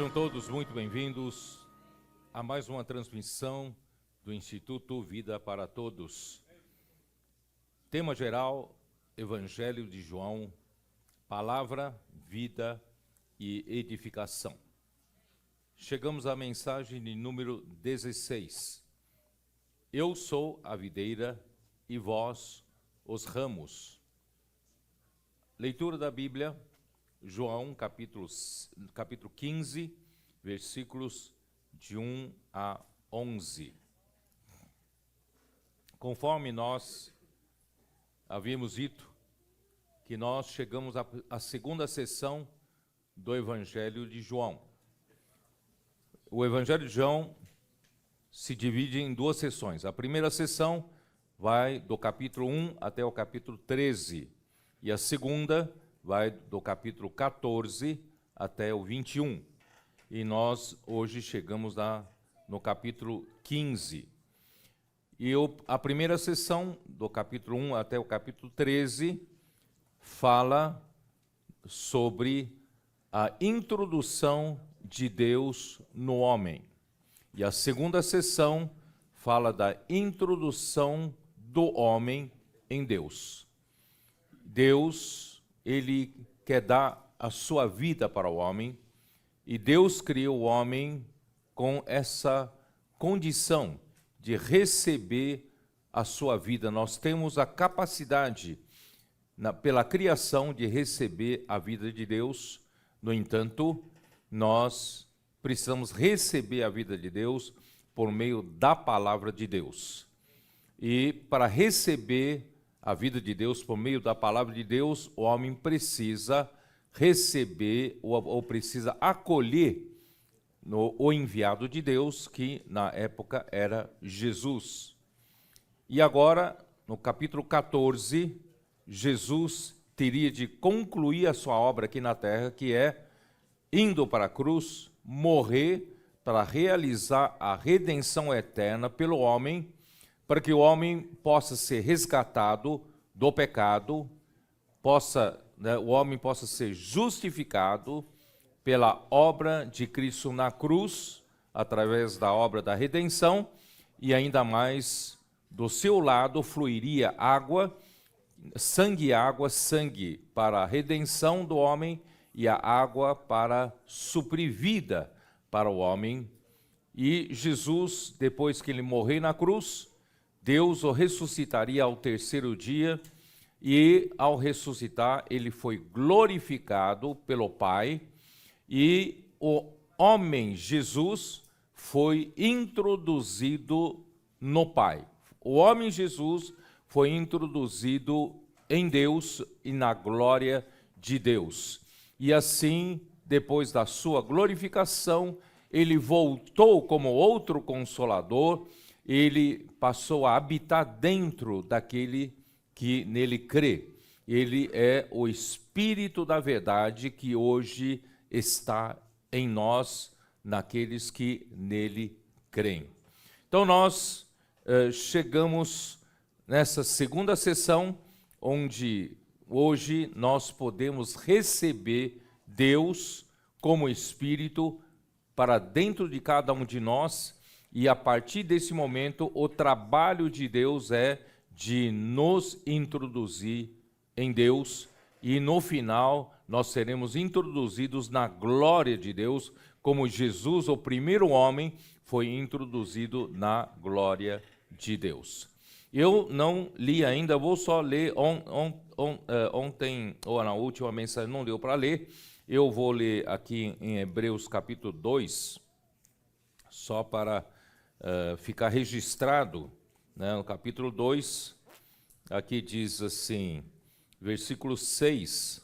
Sejam todos muito bem-vindos a mais uma transmissão do Instituto Vida para Todos. Tema geral, Evangelho de João, Palavra, Vida e Edificação. Chegamos à mensagem de número 16. Eu sou a videira e vós os ramos. Leitura da Bíblia, João, capítulo 15, versículos de 1 a 11. Conforme nós havíamos dito, que nós chegamos à segunda sessão do Evangelho de João. O Evangelho de João se divide em duas sessões. A primeira sessão vai do capítulo 1 até o capítulo 13, e a segunda vai do capítulo 14 até o 21. E nós hoje chegamos no capítulo 15. E a primeira sessão, do capítulo 1 até o capítulo 13, fala sobre a introdução de Deus no homem. E a segunda sessão fala da introdução do homem em Deus. Deus, Ele quer dar a sua vida para o homem, e Deus criou o homem com essa condição de receber a sua vida. Nós temos a capacidade, pela criação, de receber a vida de Deus. No entanto, nós precisamos receber a vida de Deus por meio da palavra de Deus. E para receber a vida de Deus por meio da palavra de Deus, o homem precisa receber ou precisa acolher o enviado de Deus, que na época era Jesus. E agora, no capítulo 14, Jesus teria de concluir a sua obra aqui na terra, que é indo para a cruz, morrer para realizar a redenção eterna pelo homem, para que o homem possa ser resgatado do pecado, o homem possa ser justificado pela obra de Cristo na cruz, através da obra da redenção, e ainda mais do seu lado fluiria sangue para a redenção do homem e a água para suprir vida para o homem. E Jesus, depois que ele morrer na cruz, Deus o ressuscitaria ao terceiro dia, e ao ressuscitar ele foi glorificado pelo Pai, e o homem Jesus foi introduzido no Pai. O homem Jesus foi introduzido em Deus e na glória de Deus. E assim, depois da sua glorificação, ele voltou como outro Consolador. Ele passou a habitar dentro daquele que nele crê. Ele é o Espírito da verdade que hoje está em nós, naqueles que nele creem. Então nós chegamos nessa segunda sessão, onde hoje nós podemos receber Deus como Espírito para dentro de cada um de nós. E a partir desse momento, o trabalho de Deus é de nos introduzir em Deus, e no final nós seremos introduzidos na glória de Deus, como Jesus, o primeiro homem, foi introduzido na glória de Deus. Eu não li ainda, vou só ler ontem, ou na última mensagem não deu para ler, eu vou ler aqui em Hebreus capítulo 2, só para ficar registrado, né, no capítulo 2, aqui diz assim, versículo 6,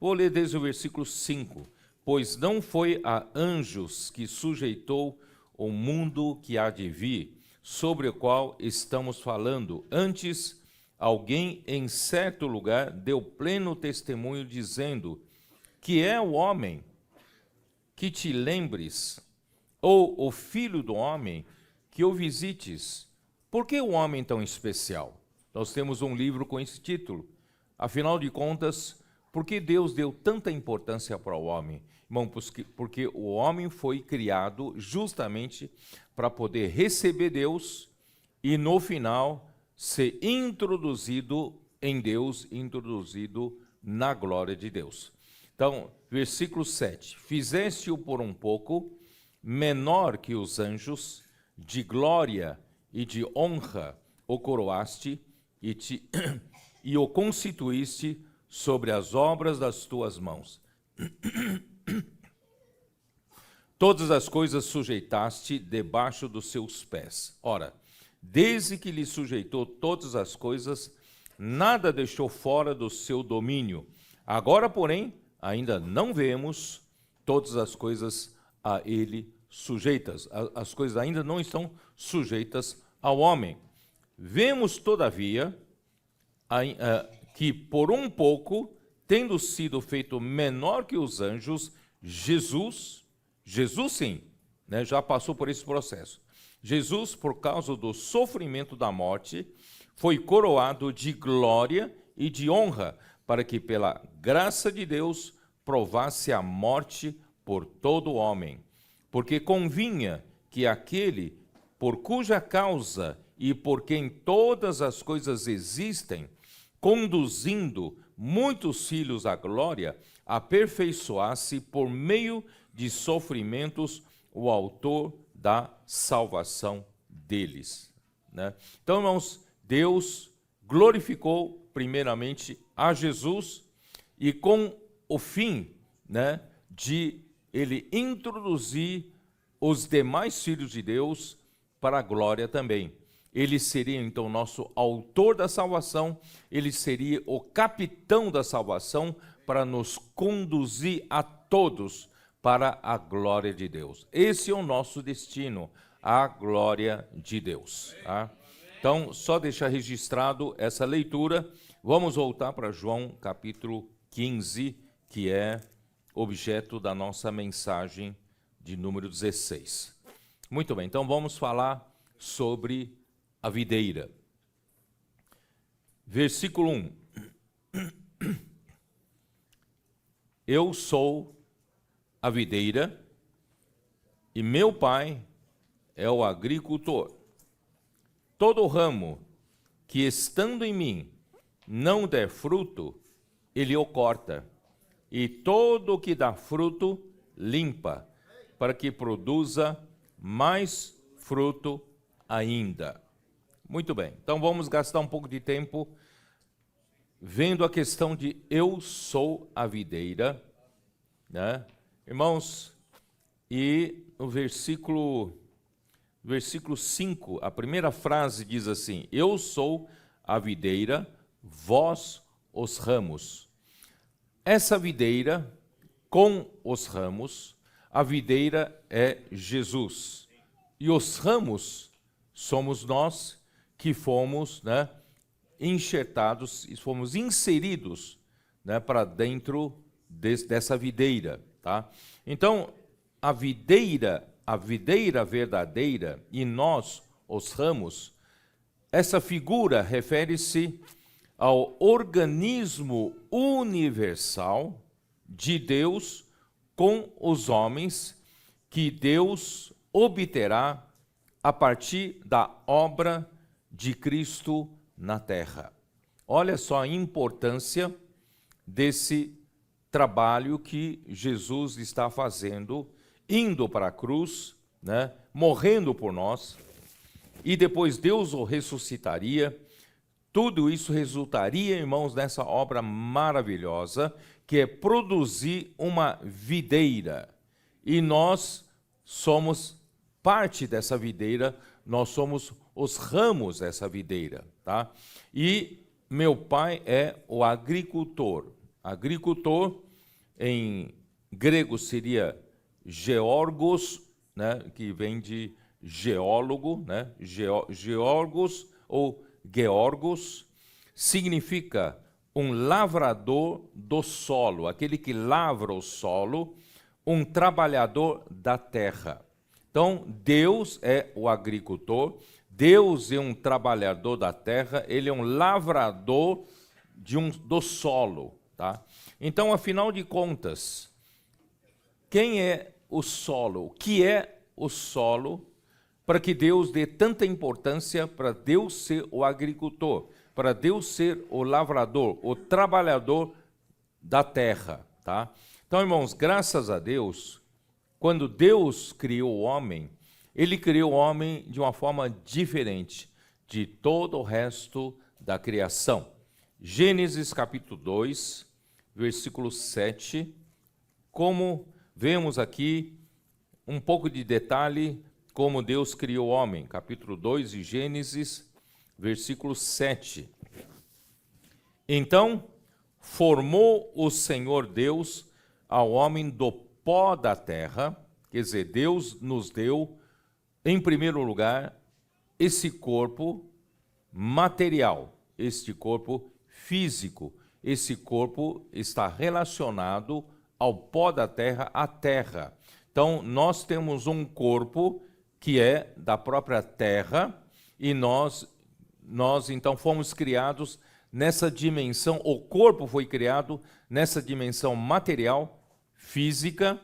vou ler desde o versículo 5, pois não foi a anjos que sujeitou o mundo que há de vir, sobre o qual estamos falando, antes alguém em certo lugar deu pleno testemunho dizendo, que é o homem que te lembres, ou o filho do homem que o visites. Por que o homem tão especial? Nós temos um livro com esse título. Afinal de contas, por que Deus deu tanta importância para o homem? Irmão, porque o homem foi criado justamente para poder receber Deus e, no final, ser introduzido em Deus, introduzido na glória de Deus. Então, versículo 7. Fizeste-o por um pouco menor que os anjos, de glória e de honra o coroaste e o constituíste sobre as obras das tuas mãos. Todas as coisas sujeitaste debaixo dos seus pés. Ora, desde que lhe sujeitou todas as coisas, nada deixou fora do seu domínio. Agora, porém, ainda não vemos todas as coisas a ele sujeitas. As coisas ainda não estão sujeitas ao homem. Vemos, todavia, que por um pouco, tendo sido feito menor que os anjos, Jesus sim, né, já passou por esse processo. Jesus, por causa do sofrimento da morte, foi coroado de glória e de honra, para que pela graça de Deus provasse a morte por todo homem. Porque convinha que aquele por cuja causa e por quem todas as coisas existem, conduzindo muitos filhos à glória, aperfeiçoasse por meio de sofrimentos o autor da salvação deles. Né? Então, irmãos, Deus glorificou primeiramente a Jesus e com o fim, né, de ele introduzir os demais filhos de Deus para a glória também. Ele seria, então, nosso autor da salvação, ele seria o capitão da salvação para nos conduzir a todos para a glória de Deus. Esse é o nosso destino, a glória de Deus. Tá? Então, só deixar registrado essa leitura. Vamos voltar para João capítulo 15, que é objeto da nossa mensagem de número 16. Muito bem, então vamos falar sobre a videira. Versículo 1. Eu sou a videira e meu pai é o agricultor. Todo ramo que estando em mim não der fruto, ele o corta, e todo o que dá fruto, limpa, para que produza mais fruto ainda. Muito bem, então vamos gastar um pouco de tempo vendo a questão de eu sou a videira, né? Irmãos, e no versículo 5, a primeira frase diz assim: eu sou a videira, vós os ramos. Essa videira com os ramos, a videira é Jesus. E os ramos somos nós que fomos, né, enxertados e fomos inseridos, né, para dentro dessa videira. Tá? Então, a videira verdadeira e nós, os ramos, essa figura refere-se ao organismo universal de Deus com os homens que Deus obterá a partir da obra de Cristo na terra. Olha só a importância desse trabalho que Jesus está fazendo, indo para a cruz, né, morrendo por nós, e depois Deus o ressuscitaria. Tudo isso resultaria, irmãos, nessa obra maravilhosa, que é produzir uma videira. E nós somos parte dessa videira, nós somos os ramos dessa videira. Tá? E meu pai é o agricultor. Agricultor, em grego, seria georgos, né, que vem de geólogo, né, georgos ou georgos, significa um lavrador do solo, aquele que lavra o solo, um trabalhador da terra. Então, Deus é o agricultor, Deus é um trabalhador da terra, ele é um lavrador do solo. Tá? Então, afinal de contas, quem é o solo? O que é o solo para que Deus dê tanta importância para Deus ser o agricultor, para Deus ser o lavrador, o trabalhador da terra, tá? Então, irmãos, graças a Deus, quando Deus criou o homem, Ele criou o homem de uma forma diferente de todo o resto da criação. Gênesis capítulo 2, versículo 7, como vemos aqui um pouco de detalhe como Deus criou o homem. Capítulo 2 de Gênesis, versículo 7. Então, formou o Senhor Deus ao homem do pó da terra, quer dizer, Deus nos deu, em primeiro lugar, esse corpo material, este corpo físico. Esse corpo está relacionado ao pó da terra, à terra. Então, nós temos um corpo que é da própria terra e nós então fomos criados nessa dimensão, o corpo foi criado nessa dimensão material, física,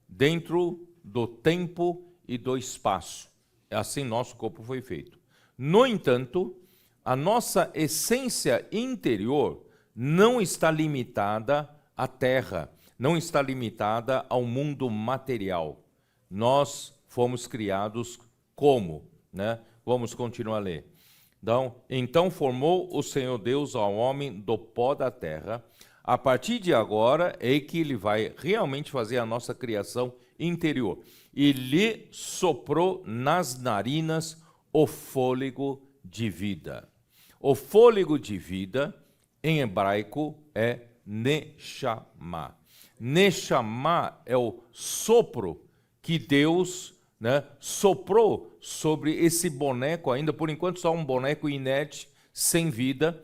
dentro do tempo e do espaço. Assim nosso corpo foi feito. No entanto, a nossa essência interior não está limitada à terra, não está limitada ao mundo material. Nós fomos criados como, né? Vamos continuar a ler. Então formou o Senhor Deus ao homem do pó da terra. A partir de agora é que Ele vai realmente fazer a nossa criação interior. E lhe soprou nas narinas o fôlego de vida. O fôlego de vida, em hebraico, é Neshama. Neshama é o sopro que Deus, né, soprou sobre esse boneco, ainda por enquanto só um boneco inerte, sem vida,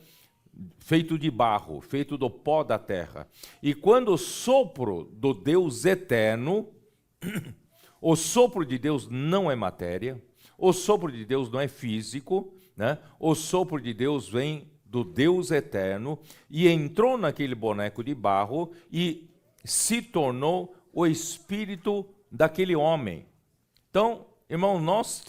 feito de barro, feito do pó da terra. E quando o sopro do Deus eterno, o sopro de Deus não é matéria, o sopro de Deus não é físico, né? O sopro de Deus vem do Deus eterno e entrou naquele boneco de barro e se tornou o espírito daquele homem. Então, irmão, nós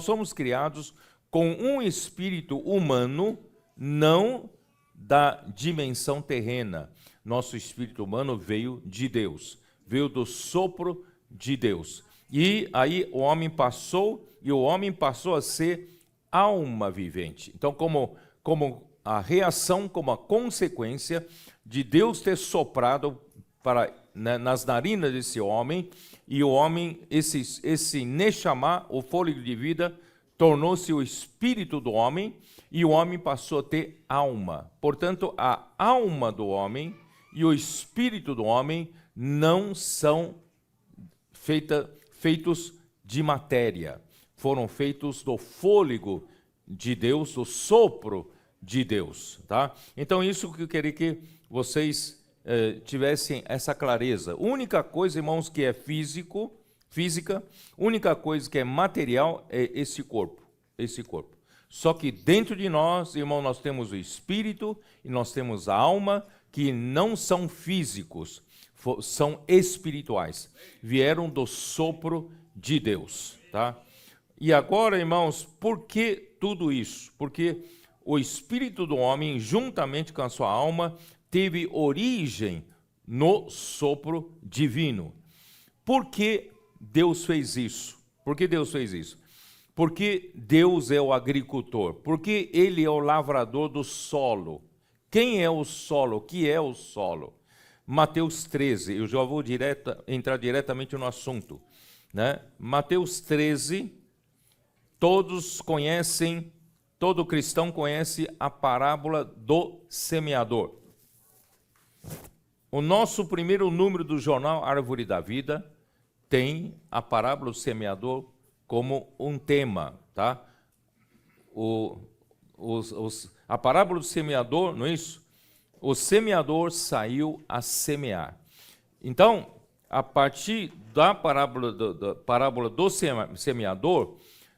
somos criados com um espírito humano, não da dimensão terrena. Nosso espírito humano veio de Deus, veio do sopro de Deus. E aí o homem passou a ser alma vivente. Então, como a reação, como a consequência de Deus ter soprado nas narinas desse homem, e o homem, esse Neshama, o fôlego de vida, tornou-se o espírito do homem, e o homem passou a ter alma. Portanto, a alma do homem e o espírito do homem não são feitos de matéria. Foram feitos do fôlego de Deus, do sopro de Deus, tá? Então, isso que eu queria que vocês tivessem essa clareza. A única coisa, irmãos, que é física, única coisa que é material é esse corpo. Só que dentro de nós, irmão, nós temos o espírito e nós temos a alma, que não são físicos, são espirituais. Vieram do sopro de Deus, tá? E agora, irmãos, por que tudo isso? Porque o espírito do homem, juntamente com a sua alma, teve origem no sopro divino. Por que Deus fez isso? Porque Deus é o agricultor. Porque Ele é o lavrador do solo. Quem é o solo? O que é o solo? Mateus 13, eu já vou entrar diretamente no assunto, né? Mateus 13, todos conhecem, todo cristão conhece a parábola do semeador. O nosso primeiro número do jornal Árvore da Vida tem a parábola do semeador como um tema, tá? A parábola do semeador, não é isso? O semeador saiu a semear. Então, a partir da parábola do semeador,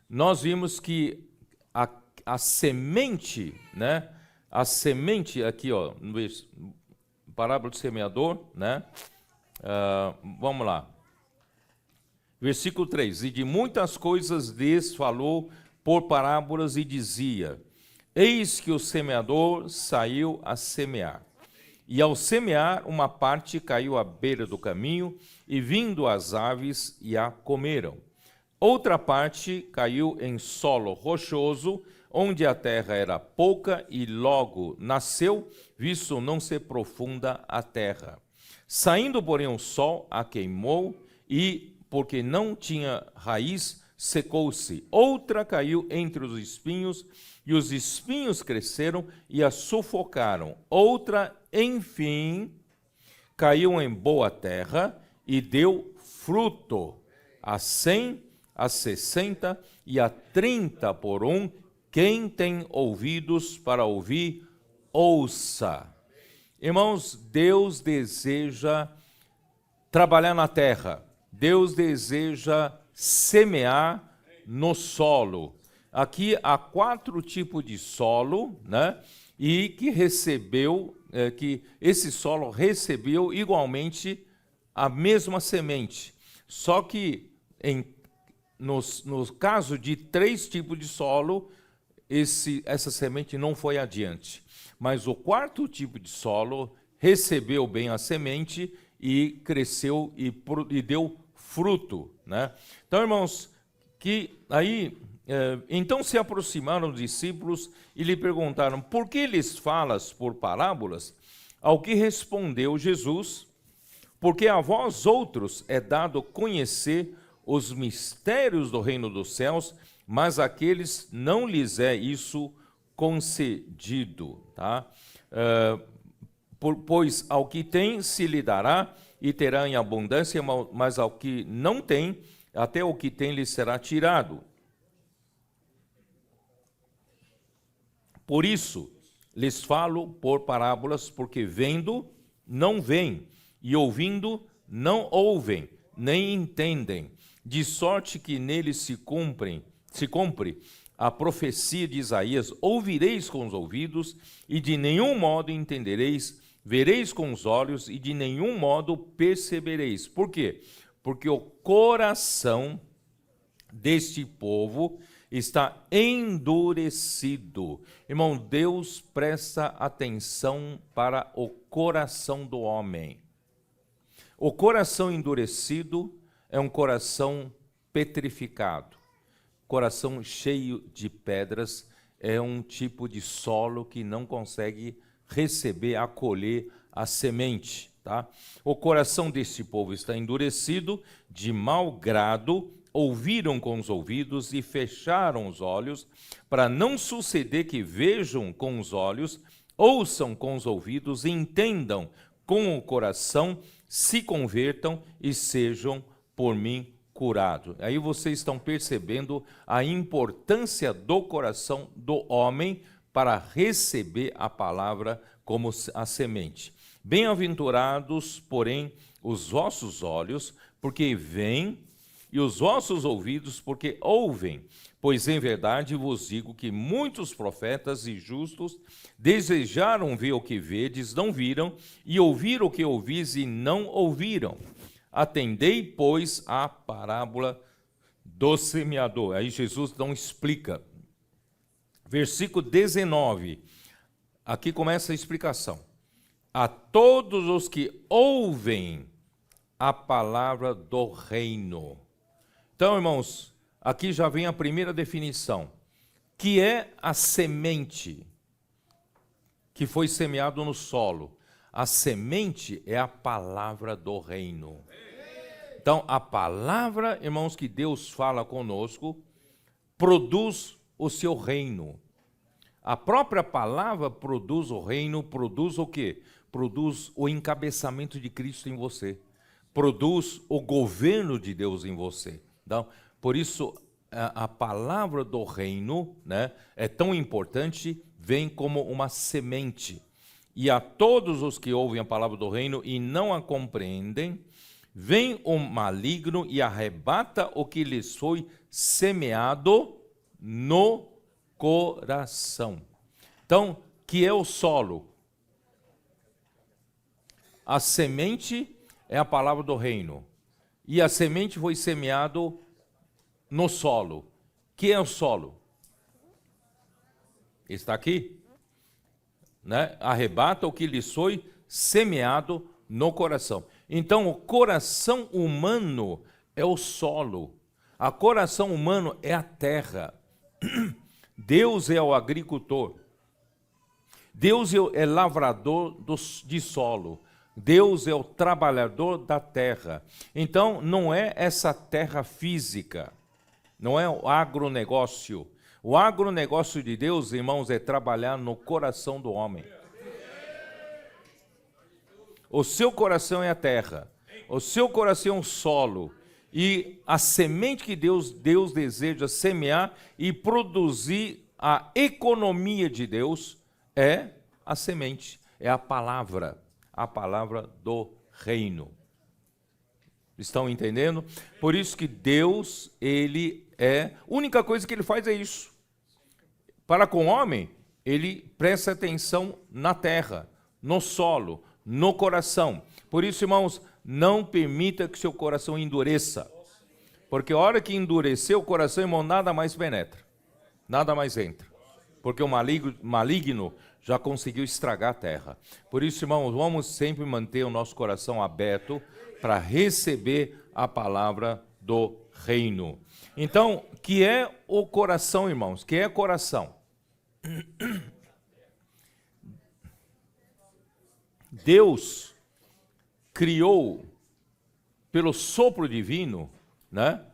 nós vimos que a semente, né? A semente aqui, ó, parábola do semeador, né? Vamos lá. Versículo 3: E de muitas coisas lhes falou por parábolas e dizia: Eis que o semeador saiu a semear. E ao semear, uma parte caiu à beira do caminho, e vindo as aves e a comeram. Outra parte caiu em solo rochoso, onde a terra era pouca, e logo nasceu, visto não ser profunda a terra. Saindo, porém, o sol a queimou, e, porque não tinha raiz, secou-se. Outra caiu entre os espinhos, e os espinhos cresceram e a sufocaram. Outra, enfim, caiu em boa terra e deu fruto, a 100, a 60 e a 30 por um. Quem tem ouvidos para ouvir, ouça. Irmãos, Deus deseja trabalhar na terra. Deus deseja semear no solo. Aqui há 4 tipos de solo, né? E que que esse solo recebeu igualmente a mesma semente. Só que no caso de 3 tipos de solo, essa semente não foi adiante. Mas o 4º tipo de solo recebeu bem a semente e cresceu e deu fruto, né? Então, irmãos, então se aproximaram os discípulos e lhe perguntaram: por que lhes falas por parábolas? Ao que respondeu Jesus: porque a vós outros é dado conhecer os mistérios do reino dos céus, mas àqueles não lhes é isso concedido, tá? Pois ao que tem se lhe dará e terá em abundância, mas ao que não tem, até o que tem lhe será tirado. Por isso lhes falo por parábolas, porque vendo não veem, e ouvindo não ouvem, nem entendem, de sorte que neles se cumpre a profecia de Isaías: ouvireis com os ouvidos, e de nenhum modo entendereis, vereis com os olhos, e de nenhum modo percebereis. Por quê? Porque o coração deste povo está endurecido. Irmão, Deus presta atenção para o coração do homem. O coração endurecido é um coração petrificado. Coração cheio de pedras é um tipo de solo que não consegue receber, acolher a semente, tá? O coração desse povo está endurecido, de mau grado, ouviram com os ouvidos e fecharam os olhos, para não suceder que vejam com os olhos, ouçam com os ouvidos, entendam com o coração, se convertam e sejam por mim curados. Aí vocês estão percebendo a importância do coração do homem para receber a palavra como a semente. Bem-aventurados, porém, os vossos olhos, porque veem, e os vossos ouvidos, porque ouvem. Pois em verdade vos digo que muitos profetas e justos desejaram ver o que vedes, não viram, e ouvir o que ouvis e não ouviram. Atendei, pois, à parábola do semeador. Aí Jesus não explica. Versículo 19. Aqui começa a explicação. A todos os que ouvem a palavra do reino. Então, irmãos, aqui já vem a primeira definição, que é a semente que foi semeado no solo. A semente é a palavra do reino. Então, a palavra, irmãos, que Deus fala conosco, produz o seu reino. A própria palavra produz o reino, produz o quê? Produz o encabeçamento de Cristo em você. Produz o governo de Deus em você. Então, por isso, a palavra do reino, né, é tão importante, vem como uma semente. E a todos os que ouvem a palavra do reino e não a compreendem, vem o maligno e arrebata o que lhes foi semeado no coração. Então, que é o solo? A semente é a palavra do reino. e a semente foi semeado no solo. Que é o solo? Está aqui, né? Arrebata o que lhe foi semeado no coração. Então, o coração humano é o solo. O coração humano é a terra. Deus é o agricultor. Deus é lavrador de solo. Deus é o trabalhador da terra. Então, não é essa terra física, não é o agronegócio. O agronegócio de Deus, irmãos, é trabalhar no coração do homem. O seu coração é a terra, o seu coração é o solo. E a semente que Deus deseja semear e produzir a economia de Deus é a semente, é a palavra do reino. Estão entendendo? Por isso que Deus, a única coisa que ele faz é isso. Para com o homem, ele presta atenção na terra, no solo, no coração. Por isso, irmãos, não permita que seu coração endureça. Porque a hora que endurecer o coração, irmão, nada mais penetra. Nada mais entra. Porque o maligno já conseguiu estragar a terra. Por isso, irmãos, vamos sempre manter o nosso coração aberto para receber a palavra do reino. Então, que é o coração, irmãos? Que é coração? Deus criou pelo sopro divino, né?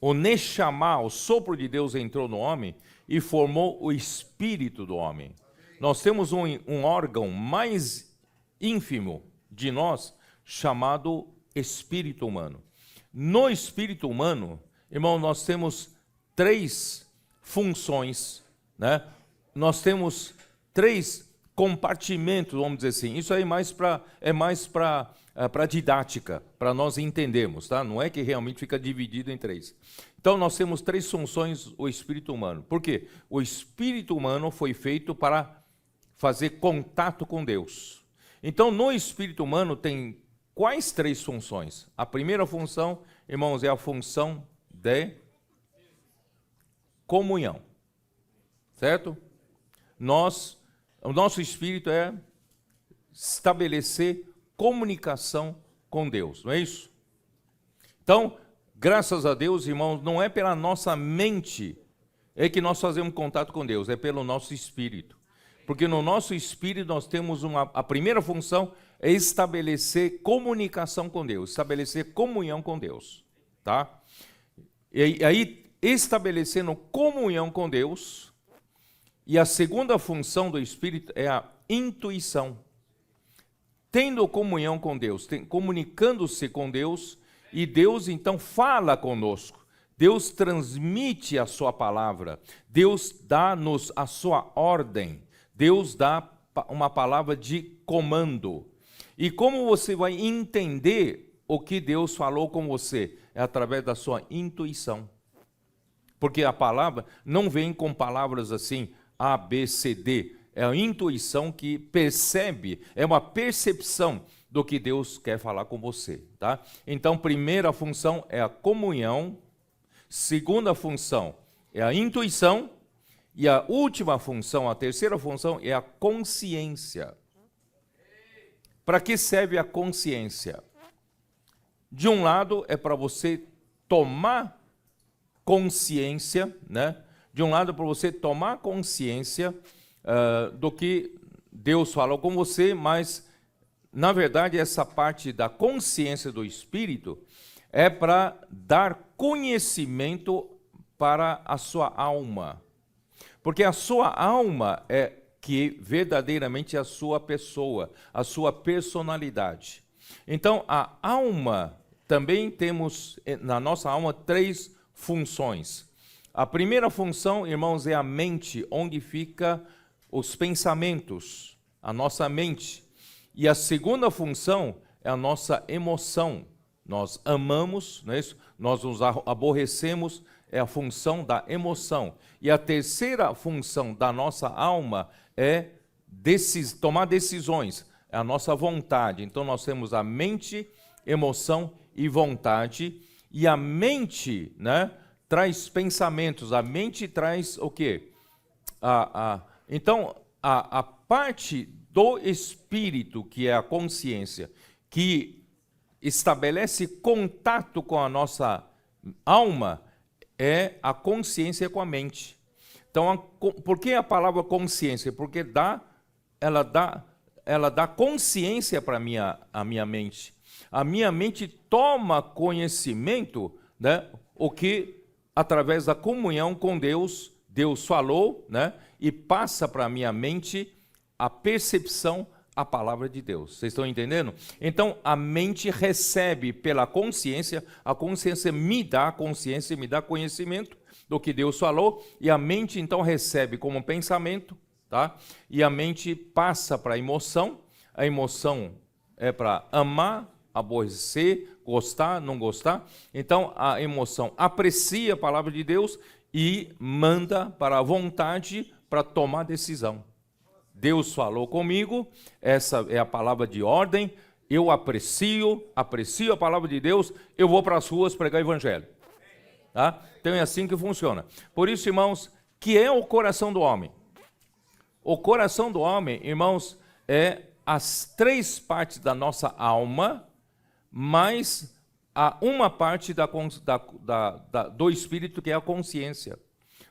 O Neshama, o sopro de Deus entrou no homem e formou o espírito do homem. Nós temos um órgão mais ínfimo de nós, chamado espírito humano. No espírito humano, irmão, nós temos 3 funções, né? Nós temos 3 compartimentos, vamos dizer assim. Isso aí é mais para didática, para nós entendermos, tá? Não é que realmente fica dividido em 3. Então, nós temos 3 funções, o espírito humano. Por quê? O espírito humano foi feito para fazer contato com Deus. Então, no espírito humano tem quais 3 funções? A primeira função, irmãos, é a função de comunhão. Certo? O nosso espírito é estabelecer comunicação com Deus, não é isso? Então, graças a Deus, irmãos, não é pela nossa mente é que nós fazemos contato com Deus, é pelo nosso espírito. Porque no nosso espírito nós temos a primeira função é estabelecer comunicação com Deus, estabelecer comunhão com Deus, tá? E aí, estabelecendo comunhão com Deus, e a segunda função do espírito é a intuição. Tendo comunhão com Deus, comunicando-se com Deus, e Deus então fala conosco. Deus transmite a sua palavra. Deus dá-nos a sua ordem. Deus dá uma palavra de comando. E como você vai entender o que Deus falou com você? É através da sua intuição. Porque a palavra não vem com palavras assim, A, B, C, D. É a intuição que percebe, é uma percepção do que Deus quer falar com você, tá? Então, primeira função é a comunhão, segunda função é a intuição, e a última função, a terceira função, é a consciência. Para que serve a consciência? De um lado, é para você tomar consciência, né? De um lado, para você tomar consciência do que Deus falou com você, mas, na verdade, essa parte da consciência do Espírito é para dar conhecimento para a sua alma. Porque a sua alma é que verdadeiramente é a sua pessoa, a sua personalidade. Então, a alma, também temos na nossa alma 3 funções. A primeira função, irmãos, é a mente, onde fica os pensamentos, a nossa mente. E a segunda função é a nossa emoção. Nós amamos, não é isso? Nós nos aborrecemos, é a função da emoção. E a terceira função da nossa alma é tomar decisões, é a nossa vontade. Então nós temos a mente, emoção e vontade, e a mente, né, traz pensamentos, a mente traz o quê? Então, a parte do espírito, que é a consciência, que estabelece contato com a nossa alma, é a consciência com a mente. Então, por que a palavra consciência? Porque ela dá consciência para a minha mente. A minha mente toma conhecimento, né, o que, através da comunhão com Deus, Deus falou, né, e passa para a minha mente a percepção, a palavra de Deus. Vocês estão entendendo? Então, a mente recebe pela consciência, a consciência me dá consciência, me dá conhecimento do que Deus falou, e a mente, então, recebe como pensamento, tá? E a mente passa para a emoção é para amar, aborrecer, gostar, não gostar. Então, a emoção aprecia a palavra de Deus e manda para a vontade para tomar decisão. Deus falou comigo, essa é a palavra de ordem, eu aprecio a palavra de Deus, eu vou para as ruas pregar o evangelho. Tá? Então é assim que funciona. Por isso, irmãos, que é o coração do homem? O coração do homem, irmãos, é as 3 partes da nossa alma, mais uma parte do espírito, que é a consciência.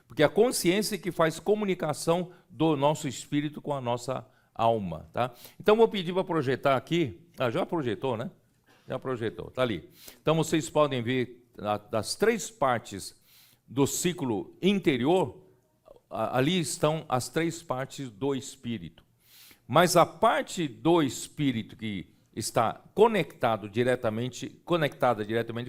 Porque a consciência é que faz comunicação do nosso espírito com a nossa alma, tá? Então, vou pedir para projetar aqui. Já projetou, né? Já projetou, tá ali. Então, vocês podem ver das 3 partes do ciclo interior, ali estão as 3 partes do espírito. Mas a parte do espírito que está conectada diretamente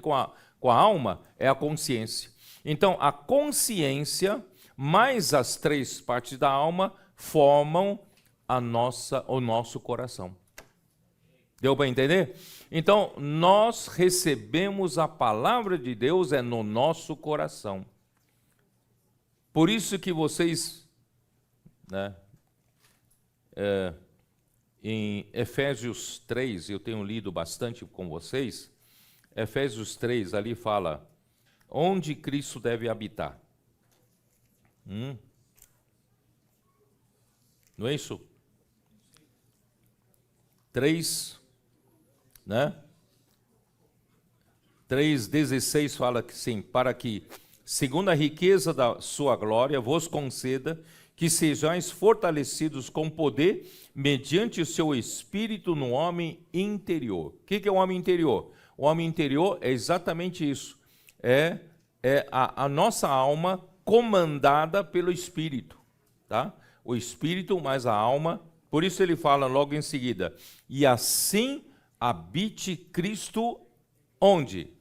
com a alma é a consciência. Então, a consciência mais as 3 partes da alma formam o nosso coração. Deu para entender? Então, nós recebemos a palavra de Deus no nosso coração. Por isso que vocês, né, em Efésios 3, eu tenho lido bastante com vocês, Efésios 3 ali fala onde Cristo deve habitar. Não é isso? 3, né? 3,16 fala que sim, para que, segundo a riqueza da sua glória, vos conceda que sejais fortalecidos com poder, mediante o seu espírito no homem interior. O que é o homem interior? O homem interior é exatamente isso. É a nossa alma comandada pelo Espírito, tá? O Espírito mais a alma. Por isso ele fala logo em seguida, e assim habite Cristo onde?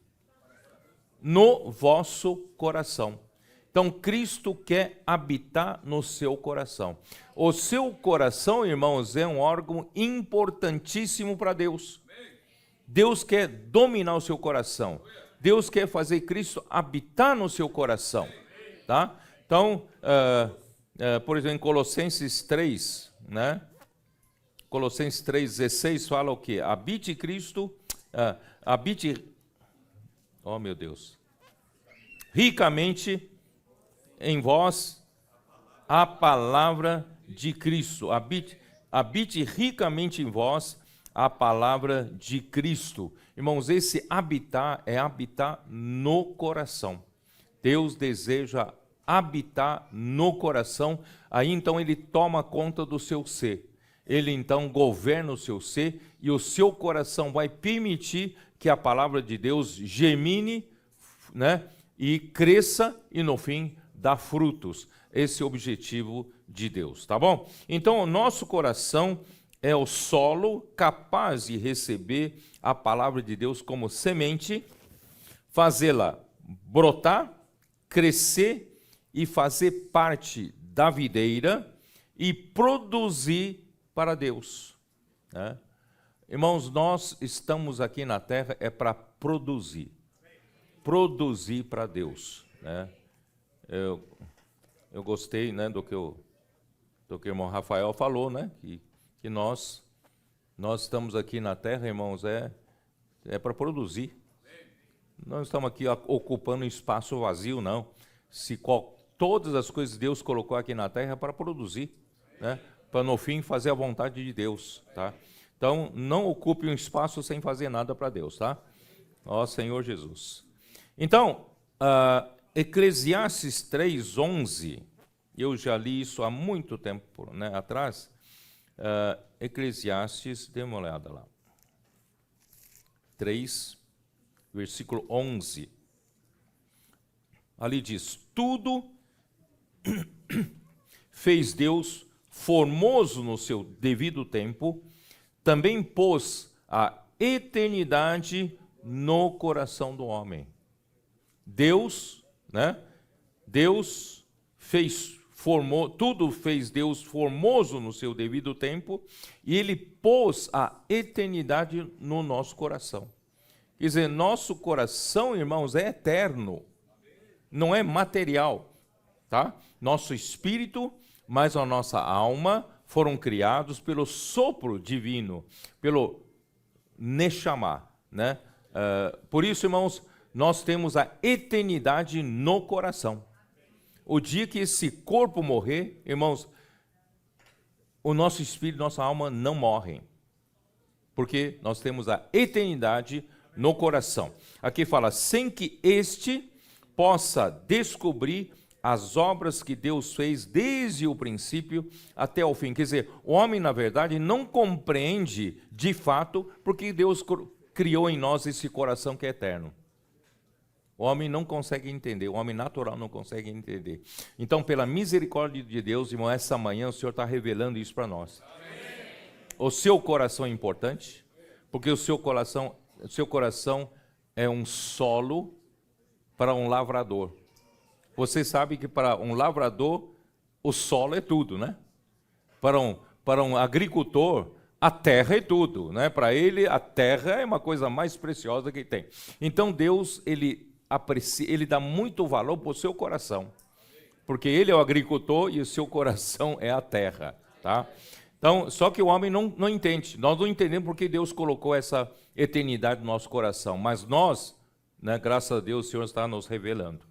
No vosso coração. Então, Cristo quer habitar no seu coração. O seu coração, irmãos, é um órgão importantíssimo para Deus. Deus quer dominar o seu coração. Deus quer fazer Cristo habitar no seu coração, tá? Então, por exemplo, em Colossenses 3, né? Colossenses 3,16 fala o quê? Habite Cristo, oh meu Deus, ricamente em vós a palavra de Cristo. Habite ricamente em vós a palavra de Cristo. Irmãos, esse habitar é habitar no coração. Deus deseja habitar no coração, aí então ele toma conta do seu ser. Ele então governa o seu ser e o seu coração vai permitir que a palavra de Deus germine, né, e cresça e no fim dá frutos. Esse é o objetivo de Deus, tá bom? Então o nosso coração é o solo capaz de receber a palavra de Deus como semente, fazê-la brotar, crescer e fazer parte da videira e produzir para Deus, né? Irmãos, nós estamos aqui na terra para produzir para Deus, né? Eu gostei, né, do que o irmão Rafael falou, né, que nós estamos aqui na terra, irmãos, é para produzir, Não estamos aqui ocupando espaço vazio, não. Todas as coisas que Deus colocou aqui na terra é para produzir, né? Para no fim fazer a vontade de Deus, tá? Então, não ocupe um espaço sem fazer nada para Deus, tá? Ó Senhor Jesus. Então, Eclesiastes 3:11, eu já li isso há muito tempo, né, atrás. Eclesiastes, dê uma olhada lá. 3, versículo 11. Ali diz: tudo fez Deus formoso no seu devido tempo, também pôs a eternidade no coração do homem. Deus, né? Deus tudo fez Deus formoso no seu devido tempo, e Ele pôs a eternidade no nosso coração. Quer dizer, nosso coração, irmãos, é eterno, não é material, tá? Nosso espírito, mas a nossa alma foram criados pelo sopro divino, pelo Neshama, né? Por isso, irmãos, nós temos a eternidade no coração. O dia que esse corpo morrer, irmãos, o nosso espírito e nossa alma não morrem, porque nós temos a eternidade no coração. Aqui fala, sem que este possa descobrir as obras que Deus fez desde o princípio até o fim. Quer dizer, o homem, na verdade, não compreende de fato porque Deus criou em nós esse coração que é eterno. O homem não consegue entender, o homem natural não consegue entender. Então, pela misericórdia de Deus, irmão, essa manhã o Senhor está revelando isso para nós. Amém. O seu coração é importante, porque o seu coração é um solo para um lavrador. Você sabe que para um lavrador, o solo é tudo, né? Para um agricultor, a terra é tudo, né? Para ele, a terra é uma coisa mais preciosa que tem. Então, Deus, ele dá muito valor para o seu coração, porque ele é o agricultor e o seu coração é a terra, tá? Então, só que o homem não entende. Nós não entendemos porque Deus colocou essa eternidade no nosso coração, mas nós, né, graças a Deus, o Senhor está nos revelando.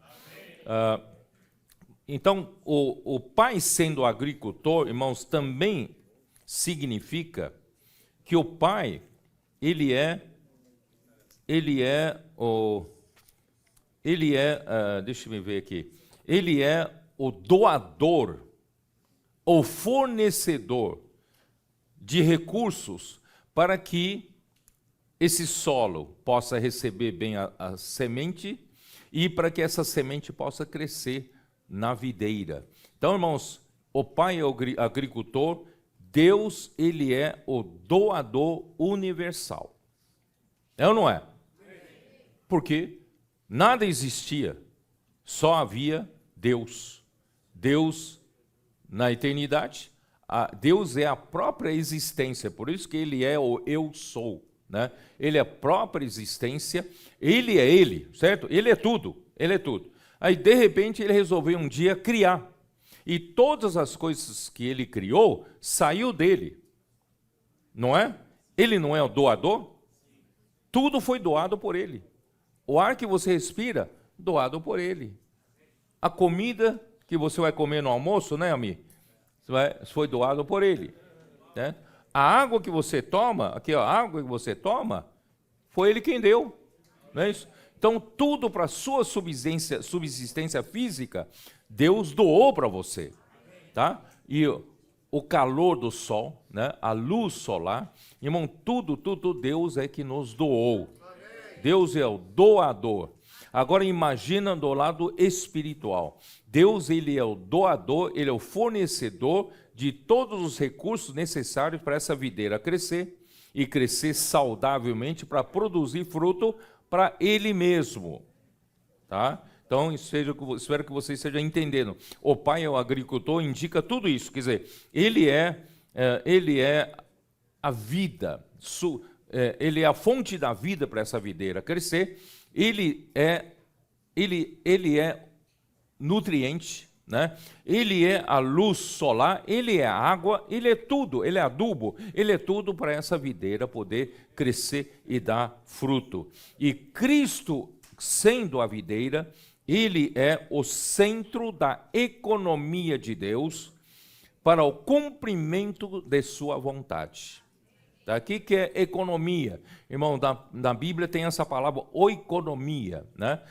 Então, o pai sendo agricultor, irmãos, também significa que o pai, ele é deixa eu ver aqui, ele é o doador, ou fornecedor de recursos para que esse solo possa receber bem a semente e para que essa semente possa crescer na videira. Então, irmãos, o pai é o agricultor, Deus, ele é o doador universal. É ou não é? Porque nada existia, só havia Deus. Deus na eternidade, Deus é a própria existência, por isso que ele é o eu sou, né? Ele é a própria existência, ele é ele, certo? Ele é tudo, ele é tudo. Aí, de repente, ele resolveu um dia criar, e todas as coisas que ele criou, saiu dele, não é? Ele não é o doador? Tudo foi doado por ele. O ar que você respira, doado por ele. A comida que você vai comer no almoço, né, amigo? Foi doado por ele. Né? A água que você toma, aqui, ó, a água que você toma, foi ele quem deu. Não é isso? Então, tudo para a sua subsistência física, Deus doou para você. Tá? E o calor do sol, né? A luz solar, irmão, tudo Deus é que nos doou. Deus é o doador. Agora imagina do lado espiritual. Deus, ele é o doador, ele é o fornecedor de todos os recursos necessários para essa videira crescer e crescer saudavelmente para produzir fruto para ele mesmo. Tá? Então, espero que vocês estejam entendendo. O pai é o agricultor, indica tudo isso. Quer dizer, ele é a vida, ele é a fonte da vida para essa videira crescer, ele é nutriente, né? Ele é a luz solar, ele é a água, ele é tudo, ele é adubo, ele é tudo para essa videira poder crescer e dar fruto. E Cristo sendo a videira, ele é o centro da economia de Deus para o cumprimento de sua vontade. Aqui que é economia. Irmão, na Bíblia tem essa palavra oikonomia, né?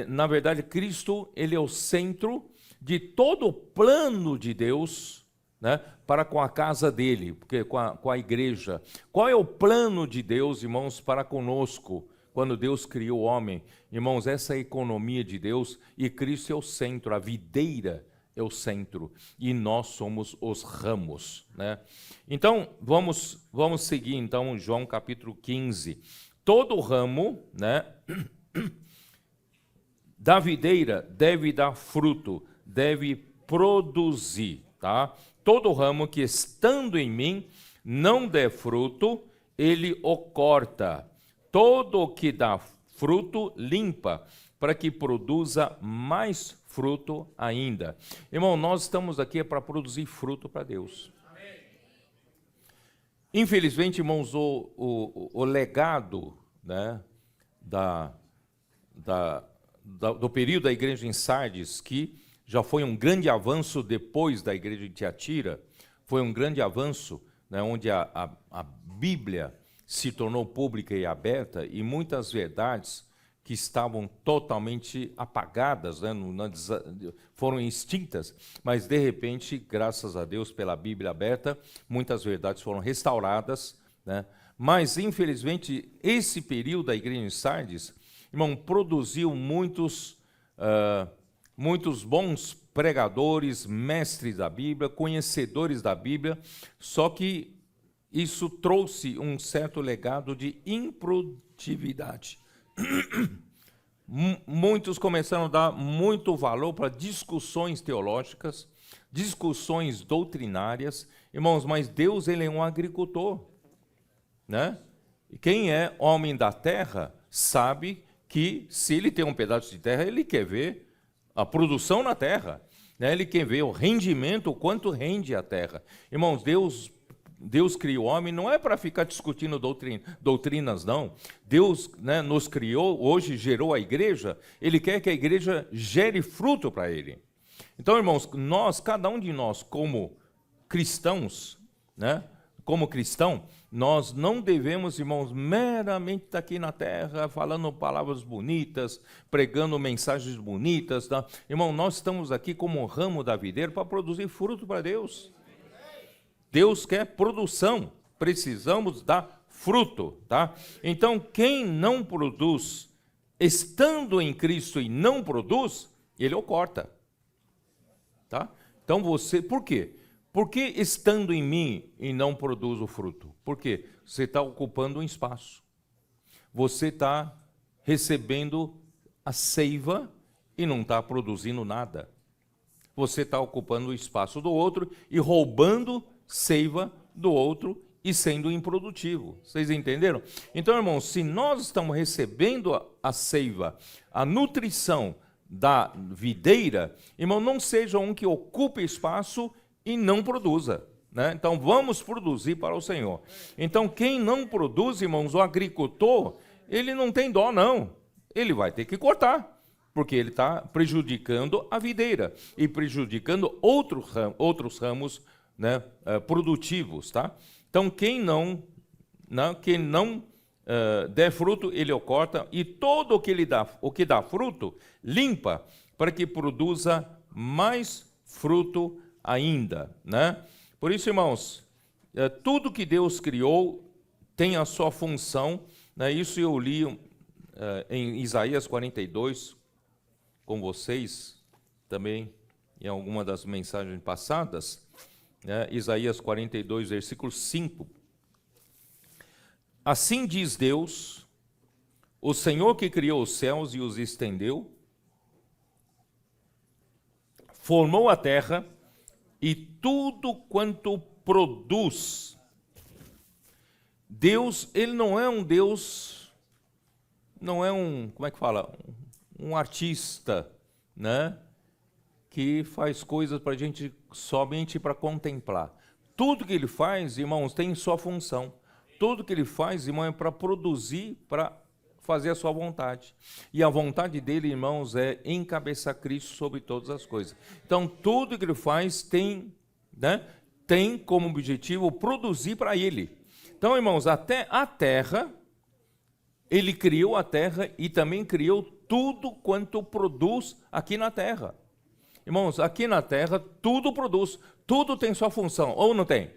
Na verdade, Cristo, ele é o centro de todo o plano de Deus, né, para com a casa dele, porque com a igreja. Qual é o plano de Deus, irmãos, para conosco, quando Deus criou o homem? Irmãos, essa é a economia de Deus, e Cristo é o centro, a videira é o centro, e nós somos os ramos, né? Então, vamos seguir, então, João capítulo 15. Todo ramo, né, da videira deve dar fruto, deve produzir, tá? Todo ramo que estando em mim não der fruto, ele o corta. Todo o que dá fruto, limpa, para que produza mais fruto ainda. Irmão, nós estamos aqui para produzir fruto para Deus. Amém. Infelizmente, irmãos, o legado, né, do período da igreja em Sardes, que já foi um grande avanço depois da igreja de Tiatira, foi um grande avanço, né, onde a Bíblia se tornou pública e aberta, e muitas verdades que estavam totalmente apagadas, né, foram extintas, mas de repente, graças a Deus pela Bíblia aberta, muitas verdades foram restauradas, né? Mas infelizmente esse período da igreja em Sardes, irmão, produziu muitos bons pregadores, mestres da Bíblia, conhecedores da Bíblia, só que isso trouxe um certo legado de improdutividade. Muitos começaram a dar muito valor para discussões teológicas, discussões doutrinárias. Irmãos, mas Deus, ele é um agricultor, né? E quem é homem da terra sabe que se ele tem um pedaço de terra, ele quer ver a produção na terra, né? Ele quer ver o rendimento, o quanto rende a terra. Irmãos, Deus criou o homem, não é para ficar discutindo doutrinas, não. Deus, né, nos criou, hoje gerou a igreja, ele quer que a igreja gere fruto para ele. Então, irmãos, cada um de nós, como cristãos, né, nós não devemos, irmãos, meramente estar aqui na terra, falando palavras bonitas, pregando mensagens bonitas. Tá? Irmão, nós estamos aqui como um ramo da videira para produzir fruto para Deus. Deus quer produção, precisamos dar fruto, tá? Então, quem não produz, estando em Cristo e não produz, ele o corta, tá? Então por quê? Porque estando em mim e não produz o fruto? Por quê? Você está ocupando um espaço, você está recebendo a seiva e não está produzindo nada. Você está ocupando o espaço do outro e roubando seiva do outro e sendo improdutivo. Vocês entenderam? Então, irmãos, se nós estamos recebendo a seiva, a nutrição da videira, irmão, não seja um que ocupe espaço e não produza, né? Então, vamos produzir para o Senhor. Então, quem não produz, irmãos, o agricultor, ele não tem dó, não. Ele vai ter que cortar, porque ele está prejudicando a videira e prejudicando outros ramos, né, produtivos, tá? Então, quem não der fruto, ele o corta, e todo o que dá fruto, limpa, para que produza mais fruto ainda, né? Por isso, irmãos, tudo que Deus criou tem a sua função, né? Isso eu li em Isaías 42, com vocês, também em alguma das mensagens passadas, né? Isaías 42, versículo 5. Assim diz Deus, o Senhor que criou os céus e os estendeu, formou a terra e tudo quanto produz. Deus, ele não é um Deus, não é um, como é que fala? Um artista, né? Que faz coisas para a gente somente para contemplar. Tudo que ele faz, irmãos, tem sua função. Tudo que ele faz, irmão, é para produzir, para fazer a sua vontade. E a vontade dele, irmãos, é encabeçar Cristo sobre todas as coisas. Então, tudo que ele faz tem, né, tem como objetivo produzir para ele. Então, irmãos, até a terra, ele criou a terra e também criou tudo quanto produz aqui na terra. Irmãos, aqui na terra, tudo produz, tudo tem sua função, ou não tem?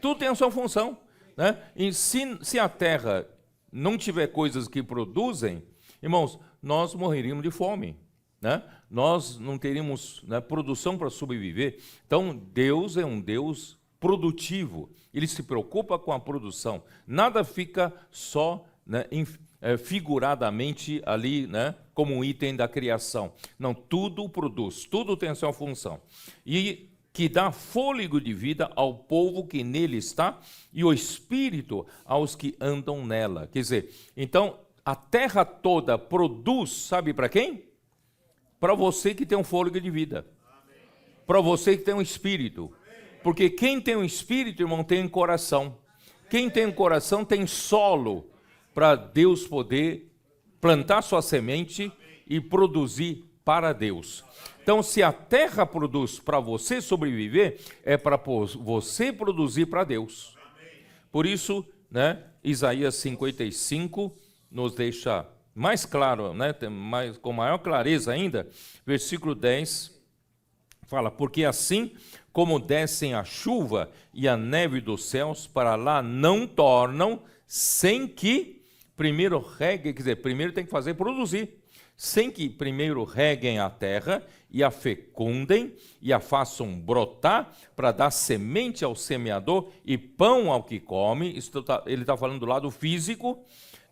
Tudo tem a sua função, né? E se a terra não tiver coisas que produzem, irmãos, nós morreríamos de fome, né? Nós não teríamos, né, produção para sobreviver. Então, Deus é um Deus produtivo, ele se preocupa com a produção, nada fica só, né, figuradamente ali, né, como um item da criação. Não, tudo produz, tudo tem a sua função. E que dá fôlego de vida ao povo que nele está e o espírito aos que andam nela. Quer dizer, então, a terra toda produz, sabe para quem? Para você que tem um fôlego de vida. Para você que tem um espírito. Porque quem tem um espírito, irmão, tem um coração. Quem tem um coração tem solo para Deus poder plantar sua semente e produzir para Deus. Então, se a terra produz para você sobreviver, é para você produzir para Deus. Por isso, né, Isaías 55 nos deixa mais claro, né, com maior clareza ainda, versículo 10, fala, porque assim como descem a chuva e a neve dos céus, para lá não tornam, sem que primeiro reguem, quer dizer, primeiro tem que fazer produzir, sem que primeiro reguem a terra e a fecundem e a façam brotar para dar semente ao semeador e pão ao que come. Ele está falando do lado físico.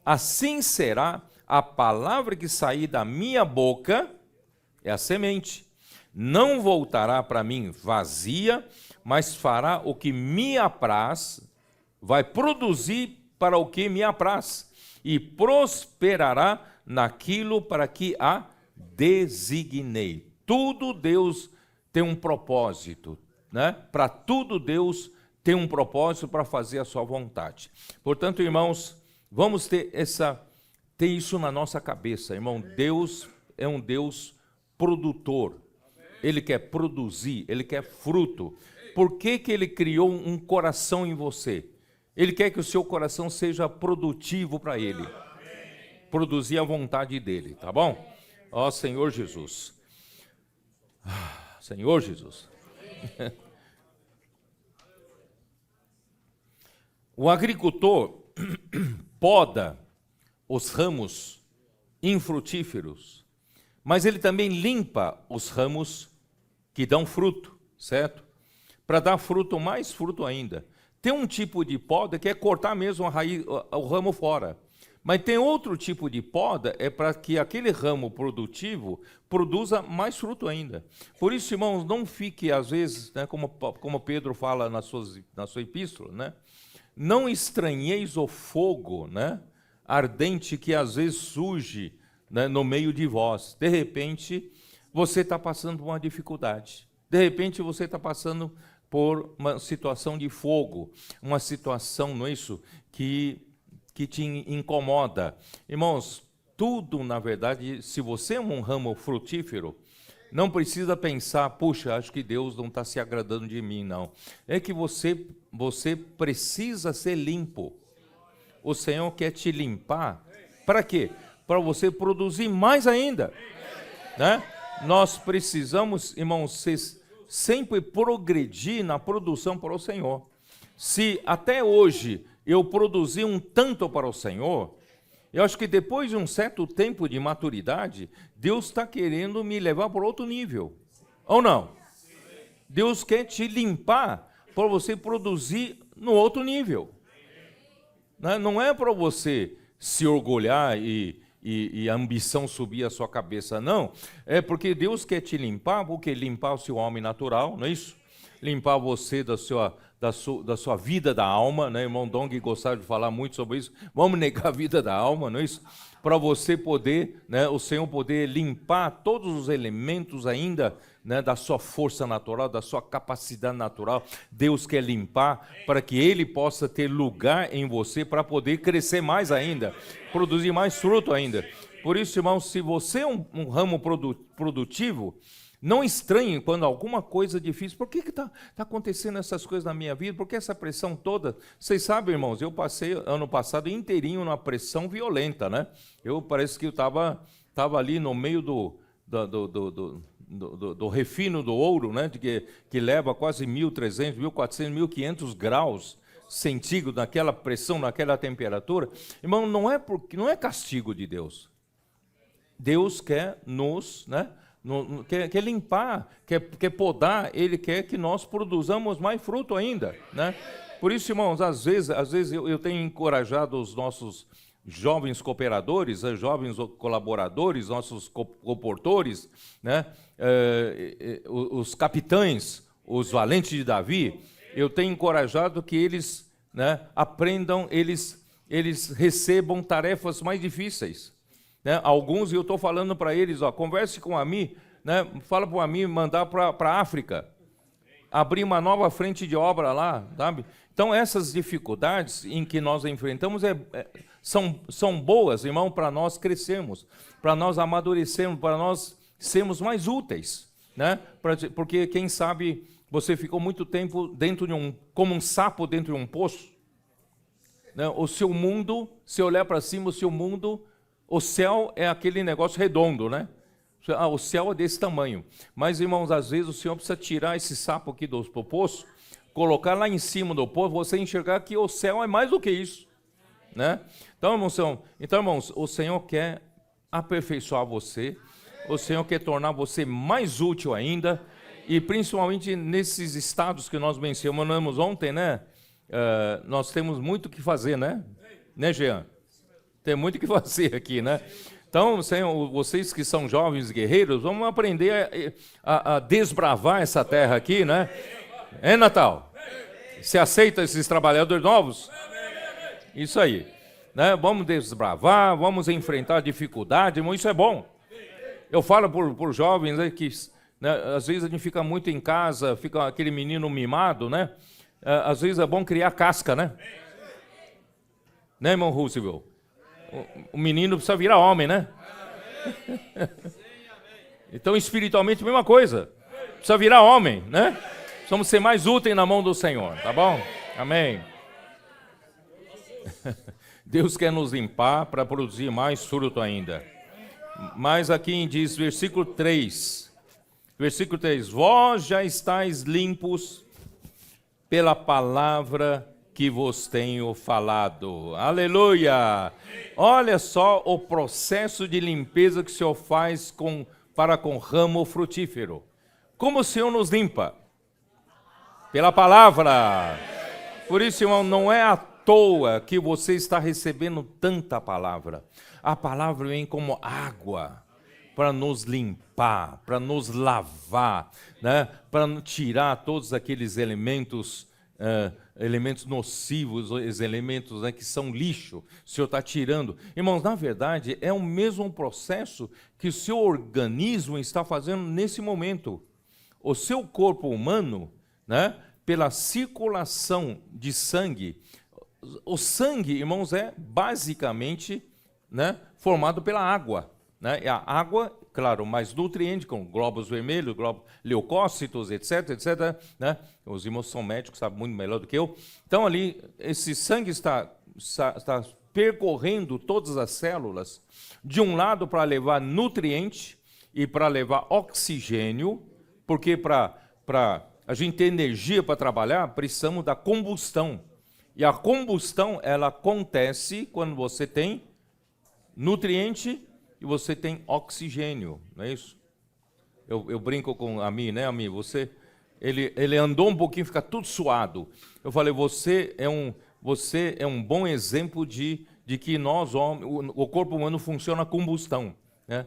Assim será a palavra que sair da minha boca, é a semente. Não voltará para mim vazia, mas fará o que me apraz, vai produzir para o que me apraz, e prosperará naquilo para que a designei. Tudo Deus tem um propósito, né? Para tudo Deus tem um propósito para fazer a sua vontade. Portanto, irmãos, vamos ter isso na nossa cabeça, irmão. Deus é um Deus produtor. Ele quer produzir, ele quer fruto. Por que que ele criou um coração em você? Ele quer que o seu coração seja produtivo para ele. Produzir a vontade dele, tá bom? Ó Senhor Jesus. Senhor Jesus. O agricultor poda os ramos infrutíferos, mas ele também limpa os ramos que dão fruto, certo? Para dar fruto, mais fruto ainda. Tem um tipo de poda que é cortar mesmo a raiz, o ramo fora. Mas tem outro tipo de poda, é para que aquele ramo produtivo produza mais fruto ainda. Por isso, irmãos, não fique, às vezes, né, como Pedro fala na sua epístola, né? Não estranheis o fogo, né, ardente que às vezes surge, né, no meio de vós. De repente, você está passando por uma dificuldade. De repente, você está passando por uma situação de fogo, uma situação, não é isso, que te incomoda. Irmãos, tudo, na verdade, se você é um ramo frutífero, não precisa pensar, puxa, acho que Deus não está se agradando de mim, não. É que você precisa ser limpo. O Senhor quer te limpar. Para quê? Para você produzir mais ainda, né? Nós precisamos, irmãos, sempre progredir na produção para o Senhor. Se até hoje eu produzi um tanto para o Senhor, eu acho que depois de um certo tempo de maturidade, Deus está querendo me levar para outro nível. Ou não? Deus quer te limpar para você produzir no outro nível. Não é para você se orgulhar e a ambição subir a sua cabeça, não. É porque Deus quer te limpar, porque limpar o seu homem natural, não é isso? Limpar você da sua vida da alma, né? Irmão Dong gostava de falar muito sobre isso. Vamos negar a vida da alma, não é isso? Para você poder, né, o Senhor poder limpar todos os elementos ainda, né, da sua força natural, da sua capacidade natural. Deus quer limpar para que Ele possa ter lugar em você para poder crescer mais ainda, produzir mais fruto ainda. Por isso, irmão, se você é um ramo produtivo, não estranhe quando alguma coisa difícil. Por que está acontecendo essas coisas na minha vida? Por que essa pressão toda? Vocês sabem, irmãos, eu passei ano passado inteirinho numa pressão violenta, né? Parece que eu estava ali no meio do refino do ouro, né? Que leva quase 1.300, 1.400, 1.500 graus centígrados naquela pressão, naquela temperatura. Irmão, não é castigo de Deus. Deus quer nos, né? Quer limpar, quer podar, Ele quer que nós produzamos mais fruto ainda, né? Por isso, irmãos, às vezes eu tenho encorajado os nossos jovens cooperadores, jovens colaboradores, nossos coportores, né? Os capitães, os valentes de Davi, eu tenho encorajado que eles, né, aprendam, eles recebam tarefas mais difíceis. Né? Alguns, eu estou falando para eles, converse com a mim, né? Fala para mim mandar para a África, abrir uma nova frente de obra lá, sabe? Então, essas dificuldades em que nós enfrentamos são boas, irmão, para nós crescermos, para nós amadurecermos, para nós sermos mais úteis, né? Porque, quem sabe, você ficou muito tempo como um sapo dentro de um poço, né? O seu mundo, se olhar para cima, o céu é aquele negócio redondo, né? O céu é desse tamanho. Mas, irmãos, às vezes o Senhor precisa tirar esse sapo aqui do poço, colocar lá em cima do poço, você enxergar que o céu é mais do que isso, né? Então, irmãos, o Senhor quer aperfeiçoar você, o Senhor quer tornar você mais útil ainda, e principalmente nesses estados que nós mencionamos ontem, né? Nós temos muito o que fazer, né? Né, Jean? Tem muito o que fazer aqui, né? Então, Senhor, vocês que são jovens guerreiros, vamos aprender a desbravar essa terra aqui, né? Natal? Você aceita esses trabalhadores novos? Isso aí. Né? Vamos desbravar, vamos enfrentar dificuldade, irmão, isso é bom. Eu falo por jovens aí que, né, às vezes a gente fica muito em casa, fica aquele menino mimado, né? Às vezes é bom criar casca, né? Né, irmão Roosevelt? O menino precisa virar homem, né? Então, espiritualmente, a mesma coisa. Precisa virar homem, né? Precisamos ser mais úteis na mão do Senhor, tá bom? Amém. Deus quer nos limpar para produzir mais fruto ainda. Mas aqui diz, versículo 3. Versículo 3. Vós já estáis limpos pela palavra que vos tenho falado. Aleluia! Olha só o processo de limpeza que o Senhor faz para com ramo frutífero. Como o Senhor nos limpa? Pela palavra. Por isso, irmão, não é à toa que você está recebendo tanta palavra. A palavra vem como água para nos limpar, para nos lavar, né? Para tirar todos aqueles elementos nocivos, os elementos, né, que são lixo, o Senhor está tirando. Irmãos, na verdade, é o mesmo processo que o seu organismo está fazendo nesse momento. O seu corpo humano, né, pela circulação de sangue, o sangue, irmãos, é basicamente, né, formado pela água. Né? E a água, claro, mais nutriente, com glóbulos vermelhos, leucócitos, etc, né? Os irmãos são médicos, sabem muito melhor do que eu. Então, ali, esse sangue está percorrendo todas as células, de um lado para levar nutriente e para levar oxigênio, porque para a gente ter energia para trabalhar, precisamos da combustão. E a combustão, ela acontece quando você tem nutriente e você tem oxigênio, não é isso? Eu brinco com a mim, né, amigo? Ele andou um pouquinho, fica tudo suado. Eu falei, você é um bom exemplo de que nós, homens, o corpo humano funciona a combustão, né?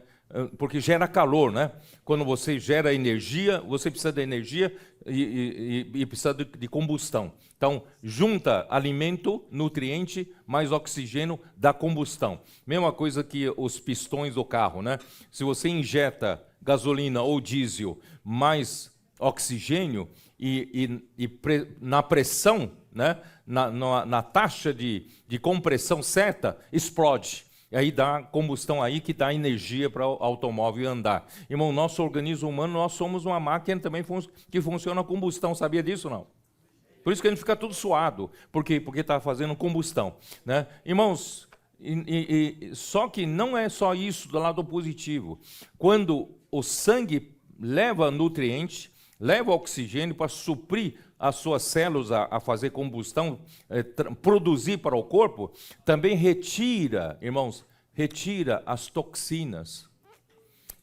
Porque gera calor, né? Quando você gera energia, você precisa da energia e precisa de combustão. Então, junta alimento, nutriente, mais oxigênio, dá combustão. Mesma coisa que os pistões do carro, né? Se você injeta gasolina ou diesel mais oxigênio na pressão, né? na taxa de compressão certa, explode. E aí dá combustão aí que dá energia para o automóvel andar. Irmão, nosso organismo humano, nós somos uma máquina também que funciona a combustão. Sabia disso, não? Por isso que a gente fica tudo suado. Por quê? Porque está fazendo combustão. Né? Irmãos, só que não é só isso do lado positivo. Quando o sangue leva nutriente, leva oxigênio para suprir as suas células a fazer combustão, produzir para o corpo, também retira, irmãos, retira as toxinas,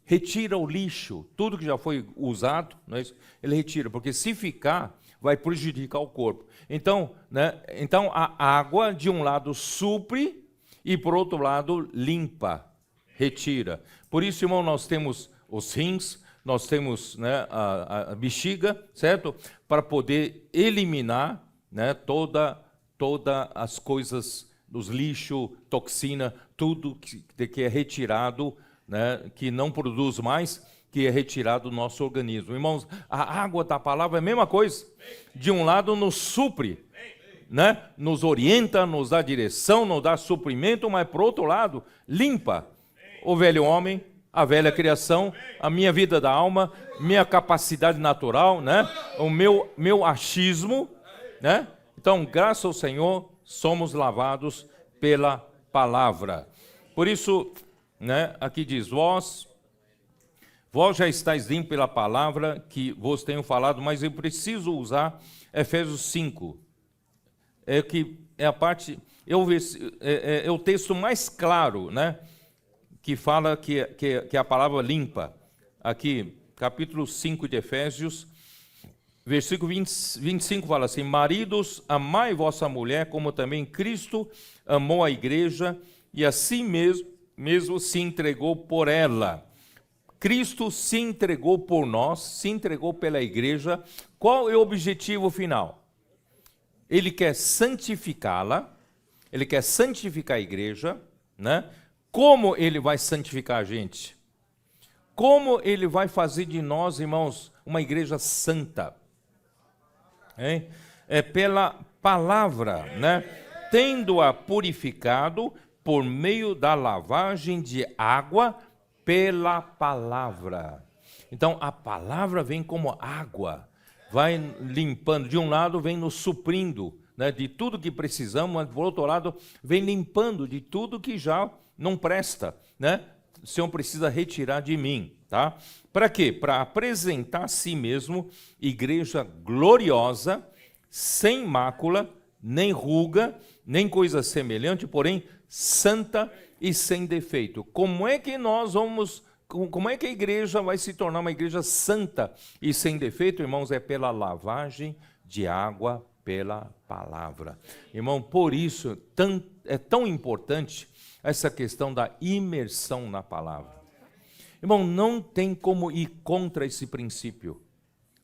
retira o lixo, tudo que já foi usado, não é isso? Ele retira, porque se ficar, vai prejudicar o corpo. Então, né, então a água, de um lado, supre e, por outro lado, limpa, retira. Por isso, irmão, nós temos os rins, nós temos, né, a bexiga, certo? Para poder eliminar, né, todas as coisas, dos lixos, toxina, tudo que é retirado, né, que não produz mais, que é retirado do nosso organismo. Irmãos, a água da palavra é a mesma coisa. De um lado nos supre, né, nos orienta, nos dá direção, nos dá suprimento, mas por outro lado, limpa o velho homem, a velha criação, a minha vida da alma, minha capacidade natural, né? O meu achismo, né? Então, graças ao Senhor, somos lavados pela palavra. Por isso, né, aqui diz, vós já estáis limpos pela palavra que vos tenho falado, mas eu preciso usar Efésios 5. É a parte, é o texto mais claro, né? Que fala que a palavra limpa. Aqui, capítulo 5 de Efésios, versículo 25 fala assim: maridos, amai vossa mulher, como também Cristo amou a igreja, e assim mesmo se entregou por ela. Cristo se entregou por nós, se entregou pela igreja. Qual é o objetivo final? Ele quer santificá-la, ele quer santificar a igreja, né? Como ele vai santificar a gente? Como ele vai fazer de nós, irmãos, uma igreja santa? Hein? É pela palavra, né? Tendo-a purificado por meio da lavagem de água pela palavra. Então, a palavra vem como água, vai limpando. De um lado, vem nos suprindo, né, de tudo que precisamos, mas, por outro lado, vem limpando de tudo que já não presta, né? O Senhor precisa retirar de mim, tá? Para quê? Para apresentar a si mesmo igreja gloriosa, sem mácula, nem ruga, nem coisa semelhante, porém santa e sem defeito. Como é que a igreja vai se tornar uma igreja santa e sem defeito, irmãos? É pela lavagem de água pela palavra. Irmão, por isso é tão importante essa questão da imersão na palavra. Irmão, não tem como ir contra esse princípio.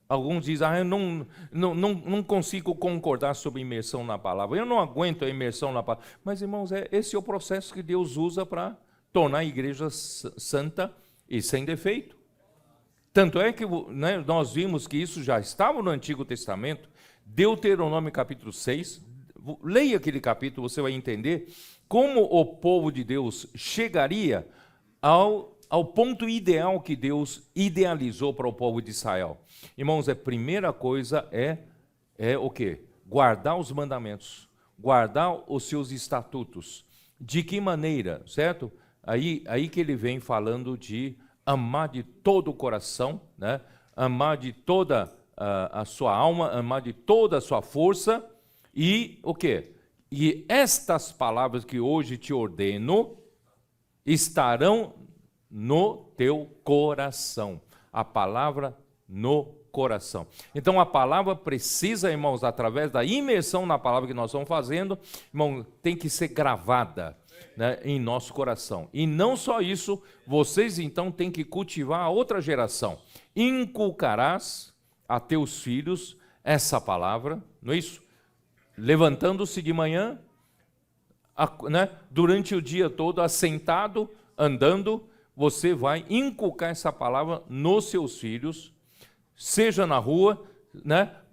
Alguns dizem, eu não consigo concordar sobre imersão na palavra, eu não aguento a imersão na palavra. Mas, irmãos, esse é o processo que Deus usa para tornar a igreja santa e sem defeito. Tanto é que, né, nós vimos que isso já estava no Antigo Testamento, Deuteronômio capítulo 6, leia aquele capítulo, você vai entender como o povo de Deus chegaria ao ponto ideal que Deus idealizou para o povo de Israel. Irmãos, a primeira coisa é o quê? Guardar os mandamentos, guardar os seus estatutos. De que maneira, certo? Aí que ele vem falando de amar de todo o coração, né? Amar de toda a sua alma, amar de toda a sua força e o quê? E estas palavras que hoje te ordeno estarão no teu coração. A palavra no coração. Então a palavra precisa, irmãos, através da imersão na palavra que nós estamos fazendo, irmão, tem que ser gravada, né, em nosso coração. E não só isso, vocês então têm que cultivar a outra geração. Inculcarás a teus filhos essa palavra, não é isso? Levantando-se de manhã, durante o dia todo, assentado, andando, você vai inculcar essa palavra nos seus filhos, seja na rua,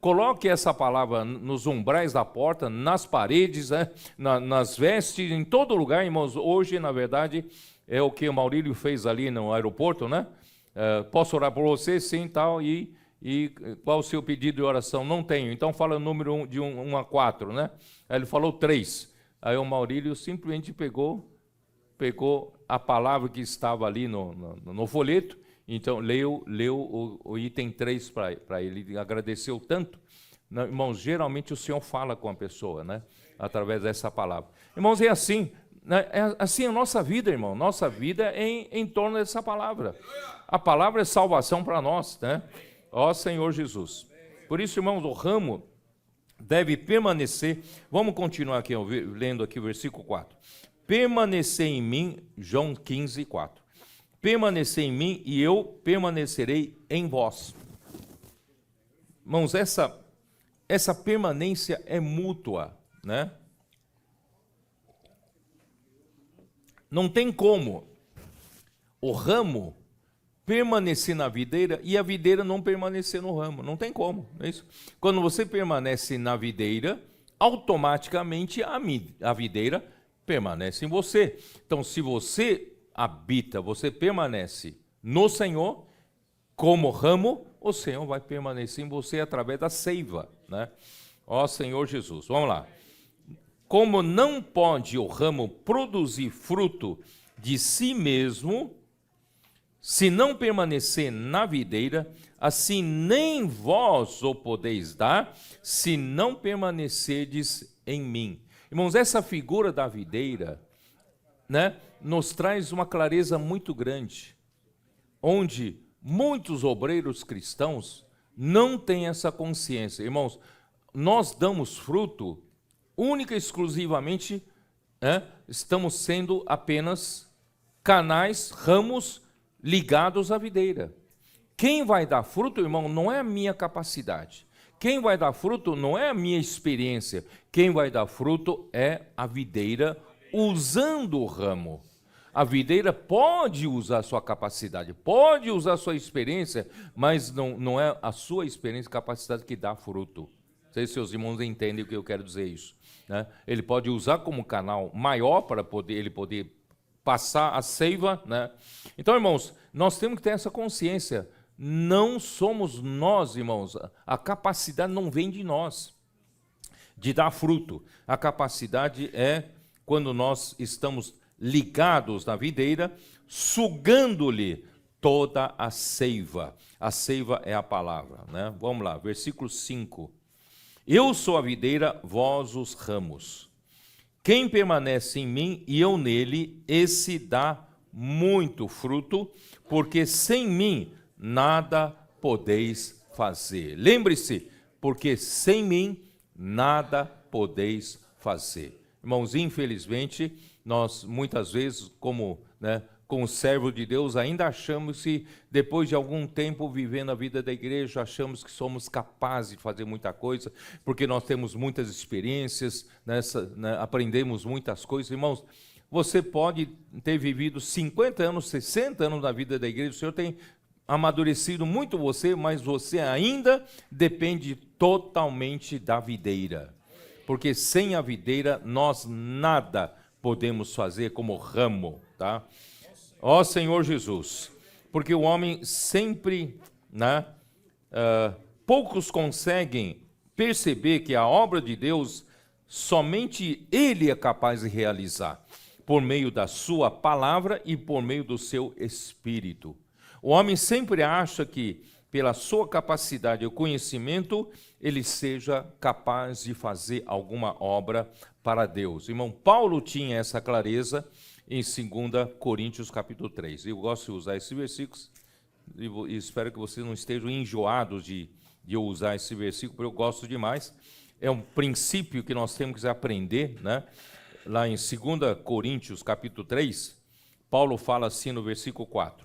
coloque essa palavra nos umbrais da porta, nas paredes, nas vestes, em todo lugar, irmãos. Hoje, na verdade, é o que o Maurílio fez ali no aeroporto, posso orar por você? Sim, tal, e qual o seu pedido de oração? Não tenho. Então fala o número de 1 a 4, Aí ele falou 3. Aí o Maurílio simplesmente pegou a palavra que estava ali no folheto, então leu o item 3 para ele, ele agradeceu tanto. Irmãos, geralmente o Senhor fala com a pessoa, através dessa palavra. Irmãos, é assim, é assim a nossa vida, irmão. Nossa vida é em torno dessa palavra. A palavra é salvação para nós, Ó Senhor Jesus. Por isso, irmãos, o ramo deve permanecer. Vamos continuar aqui, lendo aqui o versículo 4. Permanecer em mim, João 15, 4. Permanecer em mim e eu permanecerei em vós. Irmãos, essa permanência é mútua, Não tem como o ramo permanecer na videira e a videira não permanecer no ramo. Não tem como, não é isso? Quando você permanece na videira, automaticamente a videira permanece em você. Então, se você habita, você permanece no Senhor, como ramo, o Senhor vai permanecer em você através da seiva, Ó Senhor Jesus, vamos lá. Como não pode o ramo produzir fruto de si mesmo, se não permanecer na videira, assim nem vós o podeis dar, se não permanecerdes em mim. Irmãos, essa figura da videira, nos traz uma clareza muito grande, onde muitos obreiros cristãos não têm essa consciência. Irmãos, nós damos fruto única e exclusivamente, estamos sendo apenas canais, ramos ligados à videira. Quem vai dar fruto, irmão, não é a minha capacidade. Quem vai dar fruto não é a minha experiência. Quem vai dar fruto é a videira usando o ramo. A videira pode usar a sua capacidade, pode usar a sua experiência, mas não é a sua experiência e capacidade que dá fruto. Não sei se seus irmãos entendem o que eu quero dizer isso. Ele pode usar como canal maior para ele poder passar a seiva, Então, irmãos, nós temos que ter essa consciência. Não somos nós, irmãos. A capacidade não vem de nós de dar fruto. A capacidade é quando nós estamos ligados na videira, sugando-lhe toda a seiva. A seiva é a palavra, Vamos lá, versículo 5. Eu sou a videira, vós os ramos. Quem permanece em mim e eu nele, esse dá muito fruto, porque sem mim nada podeis fazer. Lembre-se, porque sem mim nada podeis fazer. Irmãos, infelizmente, nós muitas vezes, como servo de Deus, ainda achamos que, depois de algum tempo vivendo a vida da igreja, achamos que somos capazes de fazer muita coisa, porque nós temos muitas experiências, aprendemos muitas coisas. Irmãos, você pode ter vivido 50 anos, 60 anos na vida da igreja, o Senhor tem amadurecido muito você, mas você ainda depende totalmente da videira, porque sem a videira nós nada podemos fazer como ramo, Ó Senhor Jesus, porque o homem sempre, poucos conseguem perceber que a obra de Deus somente Ele é capaz de realizar, por meio da sua palavra e por meio do seu Espírito. O homem sempre acha que, pela sua capacidade e conhecimento, ele seja capaz de fazer alguma obra para Deus. Irmão, Paulo tinha essa clareza em 2 Coríntios capítulo 3. Eu gosto de usar esses versículos e espero que vocês não estejam enjoados de eu usar esse versículo, porque eu gosto demais. É um princípio que nós temos que aprender, Lá em 2 Coríntios capítulo 3, Paulo fala assim no versículo 4.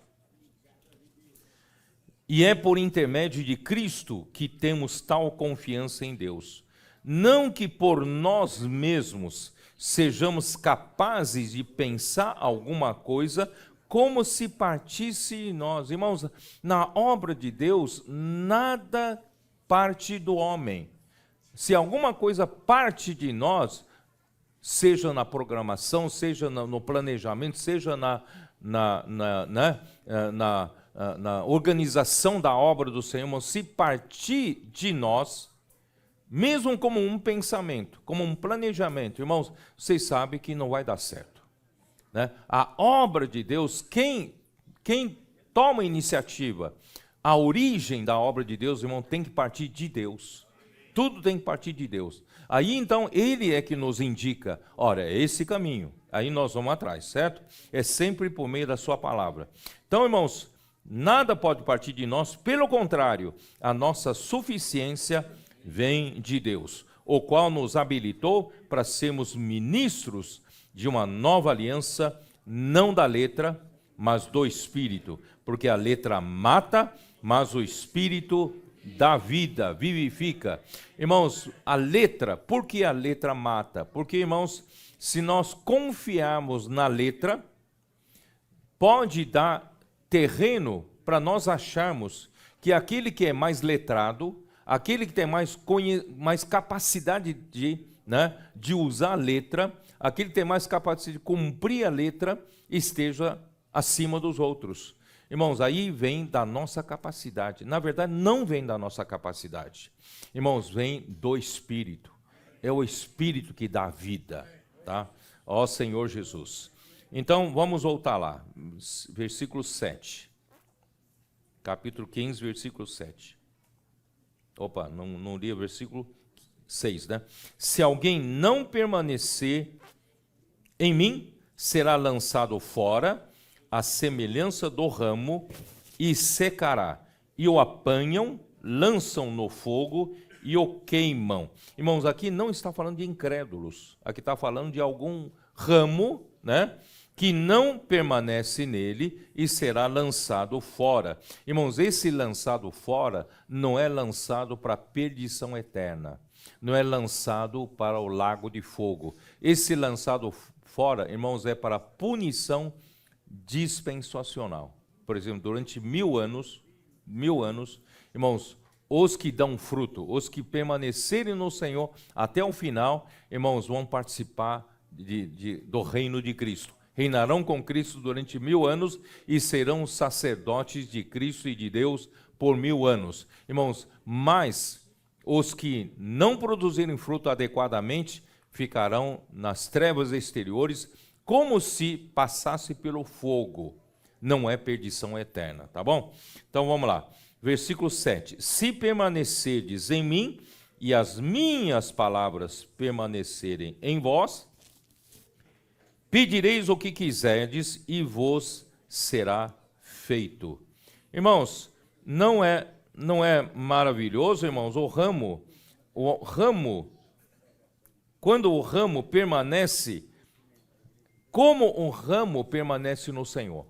E é por intermédio de Cristo que temos tal confiança em Deus. Não que por nós mesmos sejamos capazes de pensar alguma coisa como se partisse de nós. Irmãos, na obra de Deus, nada parte do homem. Se alguma coisa parte de nós, seja na programação, seja no planejamento, seja na organização da obra do Senhor, irmãos, se partir de nós, mesmo como um pensamento, como um planejamento, irmãos, vocês sabem que não vai dar certo, né? A obra de Deus, quem toma a iniciativa, a origem da obra de Deus, irmão, tem que partir de Deus. Tudo tem que partir de Deus. Aí, então, Ele é que nos indica, ora, é esse caminho. Aí nós vamos atrás, certo? É sempre por meio da sua palavra. Então, irmãos, nada pode partir de nós, pelo contrário, a nossa suficiência vem de Deus, o qual nos habilitou para sermos ministros de uma nova aliança, não da letra, mas do Espírito, porque a letra mata, mas o Espírito dá vida, vivifica. Irmãos, a letra, por que a letra mata? Porque, irmãos, se nós confiarmos na letra, pode dar terreno para nós acharmos que aquele que é mais letrado, aquele que tem mais capacidade de usar a letra, aquele que tem mais capacidade de cumprir a letra, esteja acima dos outros. Irmãos, aí vem da nossa capacidade. Na verdade, não vem da nossa capacidade. Irmãos, vem do Espírito. É o Espírito que dá vida, tá? Ó Senhor Jesus. Então, vamos voltar lá. Versículo 7. Capítulo 15, versículo 7. Opa, não li o versículo 6, né? Se alguém não permanecer em mim, será lançado fora, a semelhança do ramo, e secará. E o apanham, lançam no fogo e o queimam. Irmãos, aqui não está falando de incrédulos. Aqui está falando de algum ramo, né, que não permanece nele e será lançado fora. Irmãos, esse lançado fora não é lançado para a perdição eterna. Não é lançado para o lago de fogo. Esse lançado fora, irmãos, é para punição dispensacional. Por exemplo, durante 1000 anos, irmãos, os que dão fruto, os que permanecerem no Senhor até o final, irmãos, vão participar do reino de Cristo. Reinarão com Cristo durante 1000 anos e serão sacerdotes de Cristo e de Deus por 1000 anos. Irmãos, mas os que não produzirem fruto adequadamente ficarão nas trevas exteriores, como se passasse pelo fogo. Não é perdição eterna, tá bom? Então vamos lá. Versículo 7. Se permanecerdes em mim e as minhas palavras permanecerem em vós, pedireis o que quiserdes e vos será feito. Irmãos, não é maravilhoso, irmãos, o ramo, quando o ramo permanece, como um ramo permanece no Senhor?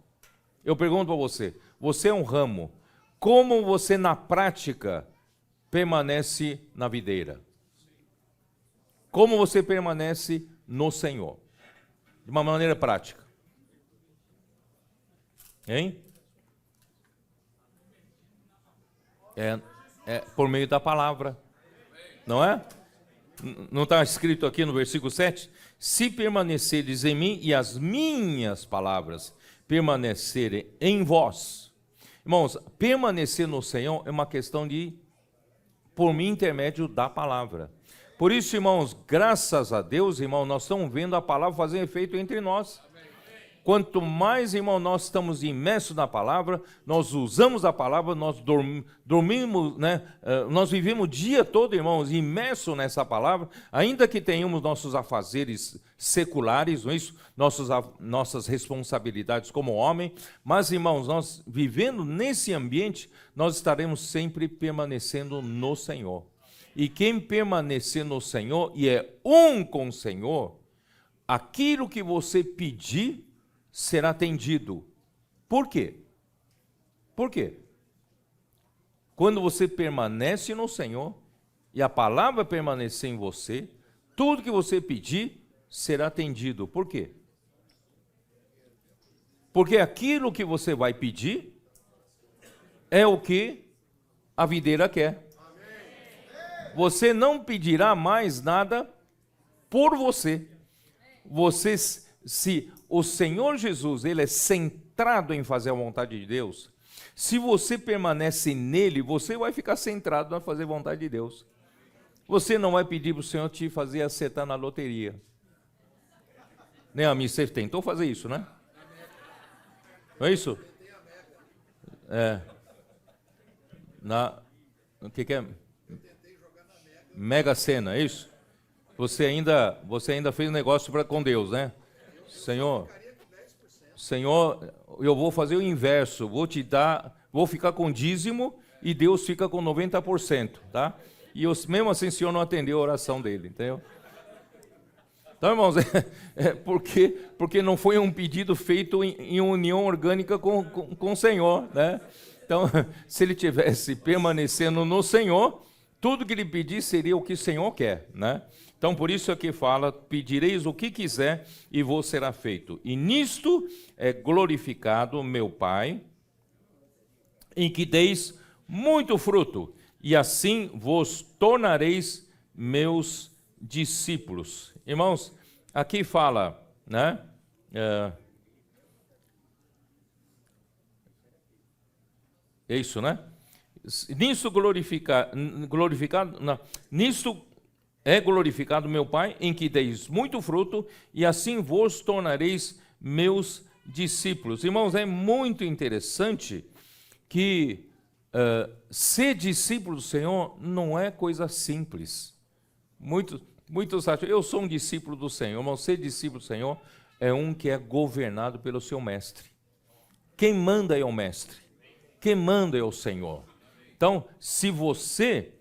Eu pergunto para você é um ramo, como você na prática permanece na videira? Como você permanece no Senhor? De uma maneira prática. Hein? É por meio da palavra. Não é? Não está escrito aqui no versículo 7? Se permanecerdes em mim e as minhas palavras permanecerem em vós. Irmãos, permanecer no Senhor é uma questão por intermédio da palavra. Por isso, irmãos, graças a Deus, irmão, nós estamos vendo a palavra fazer efeito entre nós. Quanto mais, irmão, nós estamos imersos na palavra, nós usamos a palavra, nós dormimos, né? Nós vivemos o dia todo, irmãos, imersos nessa palavra, ainda que tenhamos nossos afazeres seculares, não é isso? Nossas responsabilidades como homem, mas, irmãos, nós vivendo nesse ambiente, nós estaremos sempre permanecendo no Senhor. E quem permanecer no Senhor e é um com o Senhor, aquilo que você pedir será atendido. Por quê? Por quê? Quando você permanece no Senhor e a palavra permanecer em você, tudo que você pedir será atendido. Por quê? Porque aquilo que você vai pedir é o que a videira quer. Você não pedirá mais nada por você. Se o Senhor Jesus, ele é centrado em fazer a vontade de Deus, se você permanece nele, você vai ficar centrado em fazer a vontade de Deus. Você não vai pedir para o Senhor te fazer acertar na loteria. Né, amigo? Você tentou fazer isso, né? Não é isso? É. O que é? Mega Sena, é isso? Você ainda fez negócio com Deus, né? Senhor, eu vou fazer o inverso, vou ficar com dízimo e Deus fica com 90%, tá? E mesmo assim o Senhor não atendeu a oração dele, entendeu? Então, irmãos, porque não foi um pedido feito em união orgânica com o Senhor, né? Então, se ele tivesse permanecendo no Senhor, tudo que ele pedir seria o que o Senhor quer, né? Então, por isso aqui fala, pedireis o que quiser e vos será feito. E nisto é glorificado meu Pai, em que deis muito fruto, e assim vos tornareis meus discípulos. Irmãos, aqui fala, né? É isso, né? Nisto nisto é glorificado meu Pai, em que deis muito fruto, e assim vos tornareis meus discípulos. Irmãos, é muito interessante que ser discípulo do Senhor não é coisa simples. Muitos acham, eu sou um discípulo do Senhor, mas ser discípulo do Senhor é um que é governado pelo seu mestre. Quem manda é o mestre. Quem manda é o Senhor. Então, se você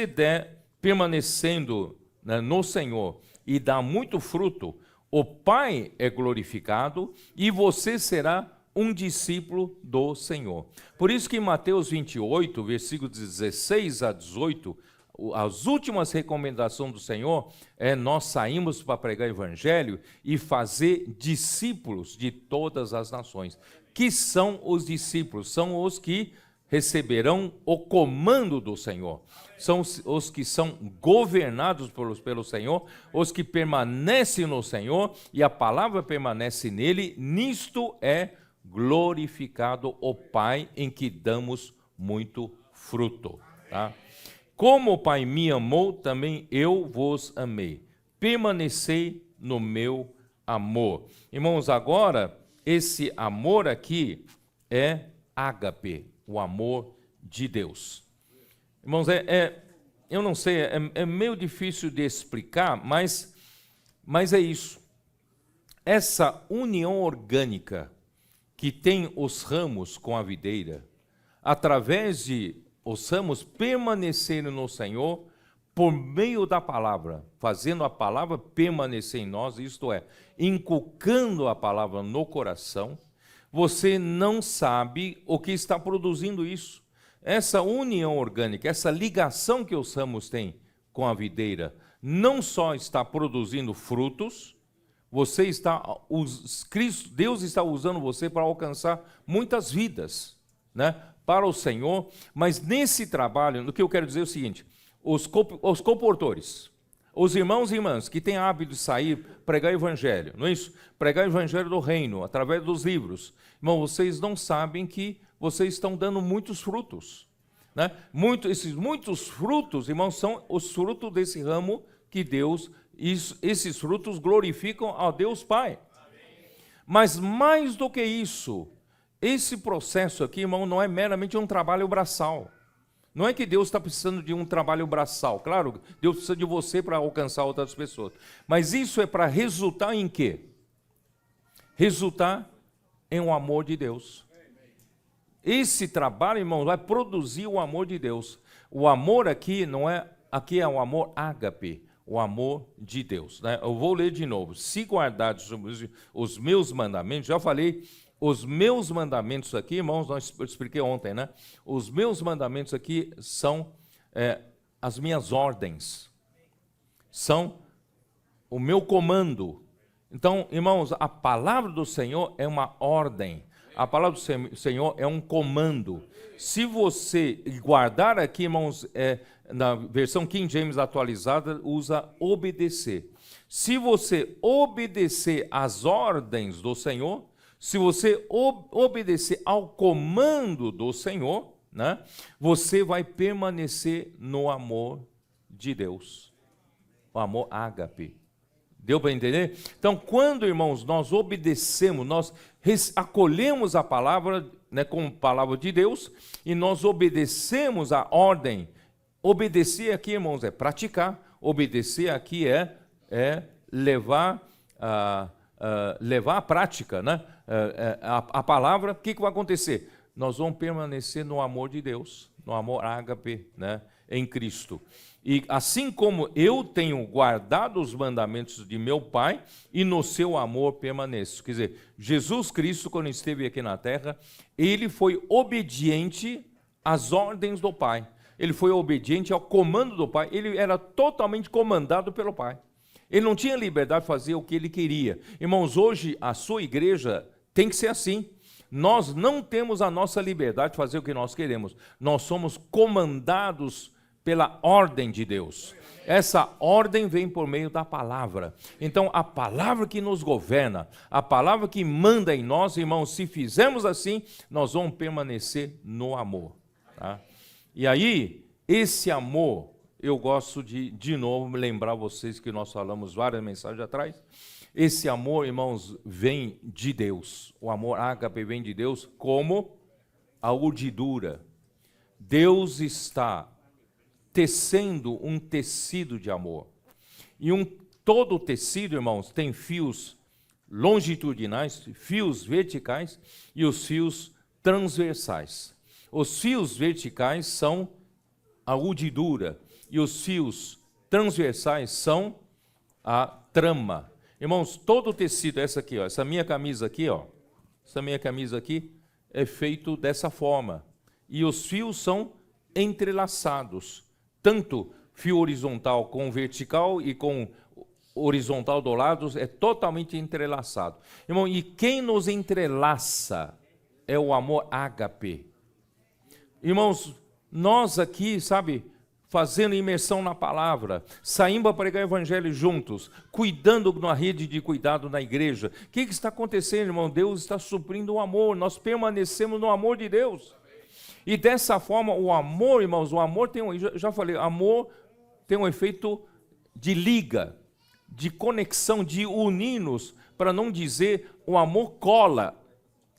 der permanecendo, né, no Senhor e dá muito fruto, o Pai é glorificado e você será um discípulo do Senhor. Por isso que em Mateus 28, versículos 16 a 18, as últimas recomendações do Senhor é nós saímos para pregar o evangelho e fazer discípulos de todas as nações. Que são os discípulos? São os que receberão o comando do Senhor. São os que são governados pelo Senhor, os que permanecem no Senhor e a palavra permanece nele. Nisto é glorificado o Pai, em que damos muito fruto. Tá? Como o Pai me amou, também eu vos amei. Permanecei no meu amor. Irmãos, agora, esse amor aqui é ágape, o amor de Deus. Irmãos, eu não sei, é meio difícil de explicar, mas é isso. Essa união orgânica que tem os ramos com a videira, através de os ramos permanecerem no Senhor, por meio da palavra, fazendo a palavra permanecer em nós, isto é, inculcando a palavra no coração, você não sabe o que está produzindo isso. Essa união orgânica, essa ligação que os ramos têm com a videira, não só está produzindo frutos, Deus está usando você para alcançar muitas vidas, né, para o Senhor, mas nesse trabalho, o que eu quero dizer é o seguinte, os comportores, os irmãos e irmãs que têm hábito de sair, pregar o evangelho, não é isso? Pregar o evangelho do reino, através dos livros. Irmão, vocês não sabem que vocês estão dando muitos frutos, né? Esses muitos frutos, irmãos, são os frutos desse ramo que Deus, esses frutos glorificam ao Deus Pai. Amém. Mas mais do que isso, esse processo aqui, irmão, não é meramente um trabalho braçal. Não é que Deus está precisando de um trabalho braçal. Claro, Deus precisa de você para alcançar outras pessoas. Mas isso é para resultar em quê? Resultar em um amor de Deus. Esse trabalho, irmão, vai produzir o amor de Deus. O amor aqui aqui é um amor ágape, o amor de Deus, né? Eu vou ler de novo. Se guardares os meus mandamentos, já falei os meus mandamentos aqui, irmãos, eu expliquei ontem, né? Os meus mandamentos aqui são as minhas ordens, são o meu comando. Então, irmãos, a palavra do Senhor é uma ordem, a palavra do Senhor é um comando. Se você guardar aqui, irmãos, na versão King James atualizada, usa obedecer. Se você obedecer às ordens do Senhor, se você obedecer ao comando do Senhor, né, você vai permanecer no amor de Deus, o amor ágape. Deu para entender? Então, quando, irmãos, nós obedecemos, nós acolhemos a palavra, né, como palavra de Deus, e nós obedecemos a ordem. Obedecer aqui, irmãos, é praticar. Obedecer aqui é levar à prática, né? A palavra. O que vai acontecer? Nós vamos permanecer no amor de Deus, no amor ágape, né, em Cristo. E assim como eu tenho guardado os mandamentos de meu Pai, e no seu amor permaneço. Quer dizer, Jesus Cristo, quando esteve aqui na terra, ele foi obediente às ordens do Pai. Ele foi obediente ao comando do Pai. Ele era totalmente comandado pelo Pai. Ele não tinha liberdade de fazer o que ele queria. Irmãos, hoje a sua igreja tem que ser assim. Nós não temos a nossa liberdade de fazer o que nós queremos. Nós somos comandados pela ordem de Deus. Essa ordem vem por meio da palavra. Então, a palavra que nos governa, a palavra que manda em nós, irmãos, se fizermos assim, nós vamos permanecer no amor. Tá? E aí, esse amor, eu gosto de novo, lembrar vocês que nós falamos várias mensagens atrás. Esse amor, irmãos, vem de Deus. O amor ágape vem de Deus como a urdidura. Deus está tecendo um tecido de amor. E todo o tecido, irmãos, tem fios longitudinais, fios verticais e os fios transversais. Os fios verticais são a urdidura e os fios transversais são a trama. Irmãos, todo o tecido, essa aqui, ó, essa minha camisa aqui, ó, essa minha camisa aqui é feito dessa forma. E os fios são entrelaçados. Tanto fio horizontal com vertical e com horizontal do lado é totalmente entrelaçado. Irmão, e quem nos entrelaça é o amor ágape. Irmãos, nós aqui, sabe, fazendo imersão na palavra, saímos para pregar o evangelho juntos, cuidando de uma rede de cuidado na igreja. O que está acontecendo, irmão? Deus está suprindo o amor, nós permanecemos no amor de Deus. E dessa forma, o amor, irmãos, o amor tem já falei, amor tem um efeito de liga, de conexão, de unir-nos, para não dizer o amor cola.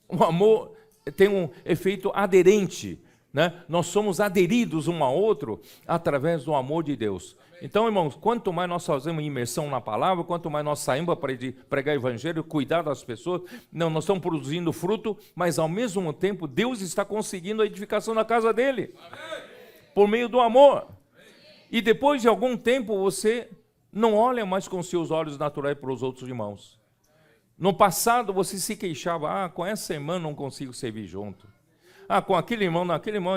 O amor tem um efeito aderente, né? Nós somos aderidos um ao outro através do amor de Deus. Então, irmãos, quanto mais nós fazemos imersão na palavra, quanto mais nós saímos para pregar o evangelho, cuidar das pessoas, nós estamos produzindo fruto, mas ao mesmo tempo Deus está conseguindo a edificação na casa dele. Amém. Por meio do amor. Amém. E depois de algum tempo você não olha mais com seus olhos naturais para os outros irmãos. No passado você se queixava, com essa irmã não consigo servir junto. Com aquele irmão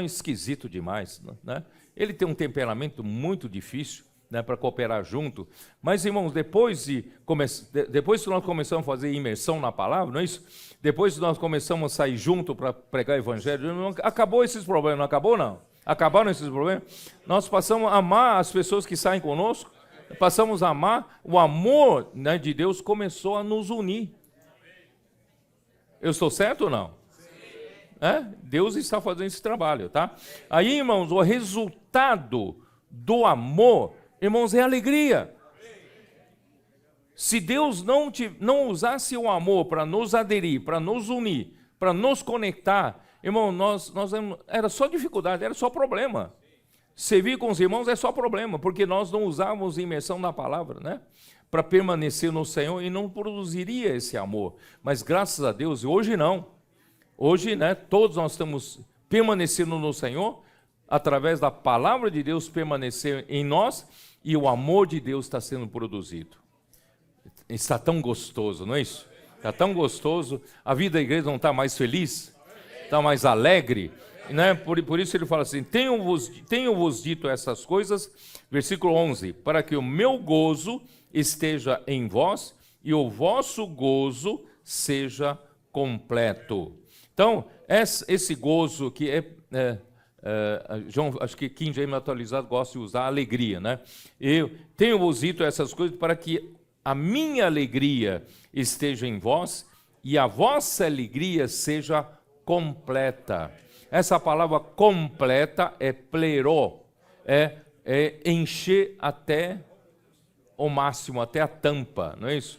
é esquisito demais, né? Ele tem um temperamento muito difícil, né, para cooperar junto. Mas, irmãos, depois que nós começamos a fazer imersão na palavra, não é isso? Depois que nós começamos a sair junto para pregar o evangelho, acabou esses problemas, não acabou, não? Acabaram esses problemas? Nós passamos a amar as pessoas que saem conosco, passamos a amar, o amor, né, de Deus começou a nos unir. Eu estou certo ou não? Deus está fazendo esse trabalho, tá? Aí, irmãos, o resultado do amor, irmãos, é alegria. Se Deus não usasse o amor para nos aderir, para nos unir, para nos conectar, irmão, era só dificuldade, era só problema. Servir com os irmãos é só problema, porque nós não usávamos imersão na palavra, né? Para permanecer no Senhor e não produziria esse amor. Mas graças a Deus, hoje não. Hoje, né, todos nós estamos permanecendo no Senhor, através da palavra de Deus permanecer em nós, e o amor de Deus está sendo produzido. Está tão gostoso, não é isso? Está tão gostoso. A vida da igreja não está mais feliz? Está mais alegre? Né? Por isso ele fala assim, tenho-vos dito essas coisas, versículo 11, para que o meu gozo esteja em vós e o vosso gozo seja completo. Então, esse gozo que João, acho que King James atualizado gosta de usar alegria, né? Eu tenho-vos dito essas coisas para que a minha alegria esteja em vós e a vossa alegria seja completa. Essa palavra completa é plero, é encher até o máximo, até a tampa, não é isso?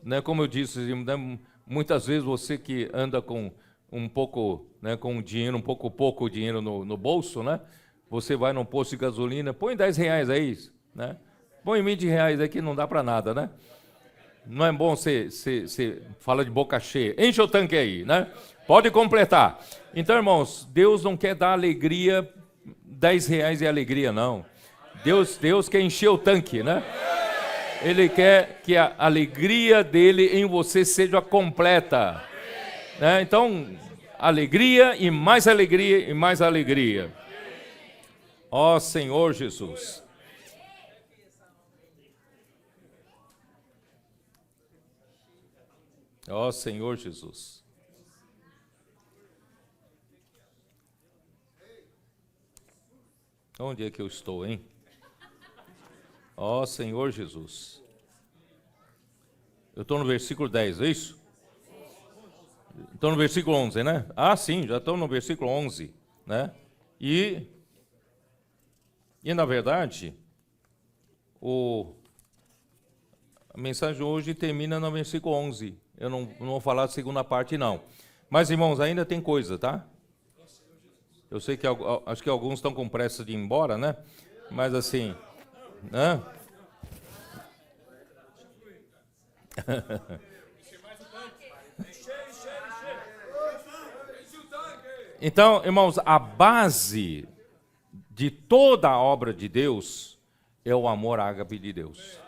Né, como eu disse, né, muitas vezes você que anda com um pouco, né, com dinheiro, pouco dinheiro no bolso, né? Você vai num posto de gasolina, põe 10 reais aí, né? Põe 20 reais aí que não dá para nada, né? Não é bom você fala de boca cheia. Enche o tanque aí, né? Pode completar. Então, irmãos, Deus não quer dar alegria, 10 reais é alegria, não. Deus quer encher o tanque, né? Ele quer que a alegria dele em você seja completa. Né? Então, alegria e mais alegria e mais alegria. Ó Senhor Jesus. Ó Senhor Jesus. Onde é que eu estou, hein? Ó Senhor Jesus. Eu estou no versículo 10, é isso? Estou no versículo 11, né? Ah, sim, já estou no versículo 11, né? E na verdade, a mensagem de hoje termina no versículo 11. Eu não vou falar a segunda parte, não. Mas, irmãos, ainda tem coisa, tá? Eu sei que acho que alguns estão com pressa de ir embora, né? Mas assim, né? Então, irmãos, a base de toda a obra de Deus é o amor ágape de Deus.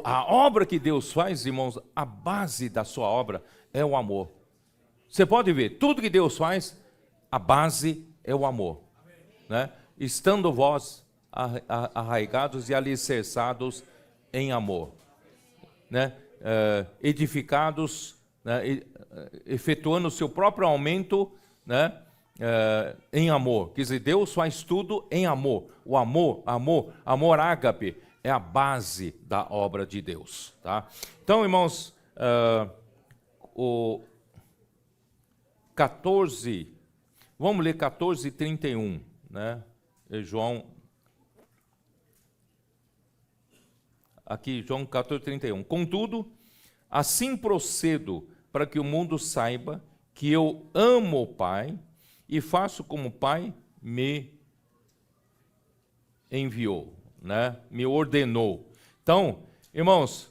A obra que Deus faz, irmãos, a base da sua obra é o amor. Você pode ver, tudo que Deus faz, a base é o amor. Né? Estando vós arraigados e alicerçados em amor. Né? Edificados, né? Efetuando o seu próprio aumento, né? Em amor. Quer dizer, Deus faz tudo em amor. O amor ágape é a base da obra de Deus. Tá? Então, irmãos, o 14, vamos ler 14:31, né? João, aqui, João 14:31. Contudo, assim procedo para que o mundo saiba que eu amo o Pai e faço como o Pai me enviou, né? Me ordenou. Então, irmãos,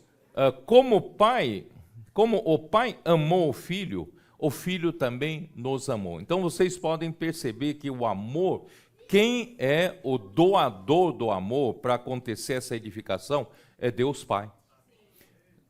como o Pai amou o Filho também nos amou. Então, vocês podem perceber que o amor, quem é o doador do amor para acontecer essa edificação é Deus Pai.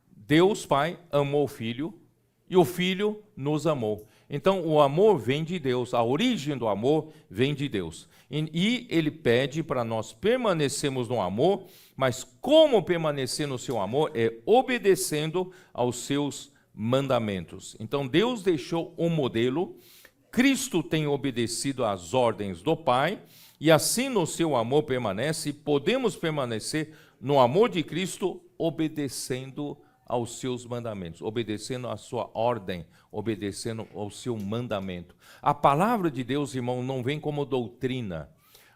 Deus Pai amou o Filho e o Filho nos amou. Então, o amor vem de Deus, a origem do amor vem de Deus. E Ele pede para nós permanecermos no amor, mas como permanecer no seu amor é obedecendo aos seus mandamentos. Então, Deus deixou um modelo, Cristo tem obedecido às ordens do Pai, e assim no seu amor permanece, e podemos permanecer no amor de Cristo obedecendo aos seus mandamentos, obedecendo à sua ordem, obedecendo ao seu mandamento. A palavra de Deus, irmão, não vem como doutrina,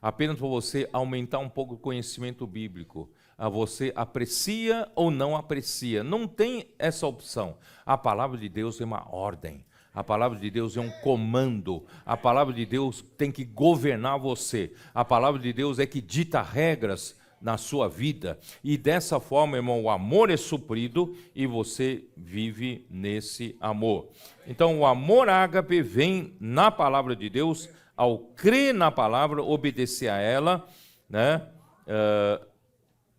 apenas para você aumentar um pouco o conhecimento bíblico. Você aprecia ou não aprecia, não tem essa opção. A palavra de Deus é uma ordem, a palavra de Deus é um comando, a palavra de Deus tem que governar você, a palavra de Deus é que dita regras na sua vida, e dessa forma, irmão, o amor é suprido e você vive nesse amor. Então, o amor ágape vem na palavra de Deus, ao crer na palavra, obedecer a ela, né?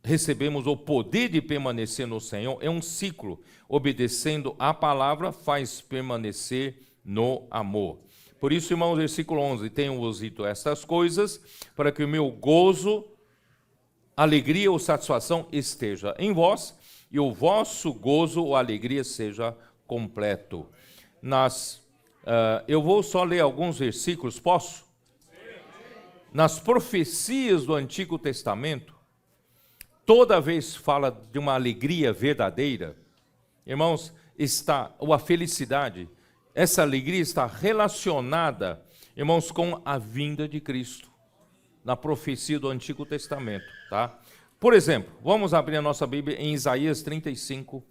recebemos o poder de permanecer no Senhor, é um ciclo. Obedecendo a palavra faz permanecer no amor. Por isso, irmãos, versículo 11, tenho-vos dito estas coisas, para que o meu gozo, alegria ou satisfação esteja em vós, e o vosso gozo ou alegria seja completo. Eu vou só ler alguns versículos, posso? Nas profecias do Antigo Testamento, toda vez fala de uma alegria verdadeira, irmãos, a felicidade, essa alegria está relacionada, irmãos, com a vinda de Cristo, na profecia do Antigo Testamento, tá? Por exemplo, vamos abrir a nossa Bíblia em Isaías 35,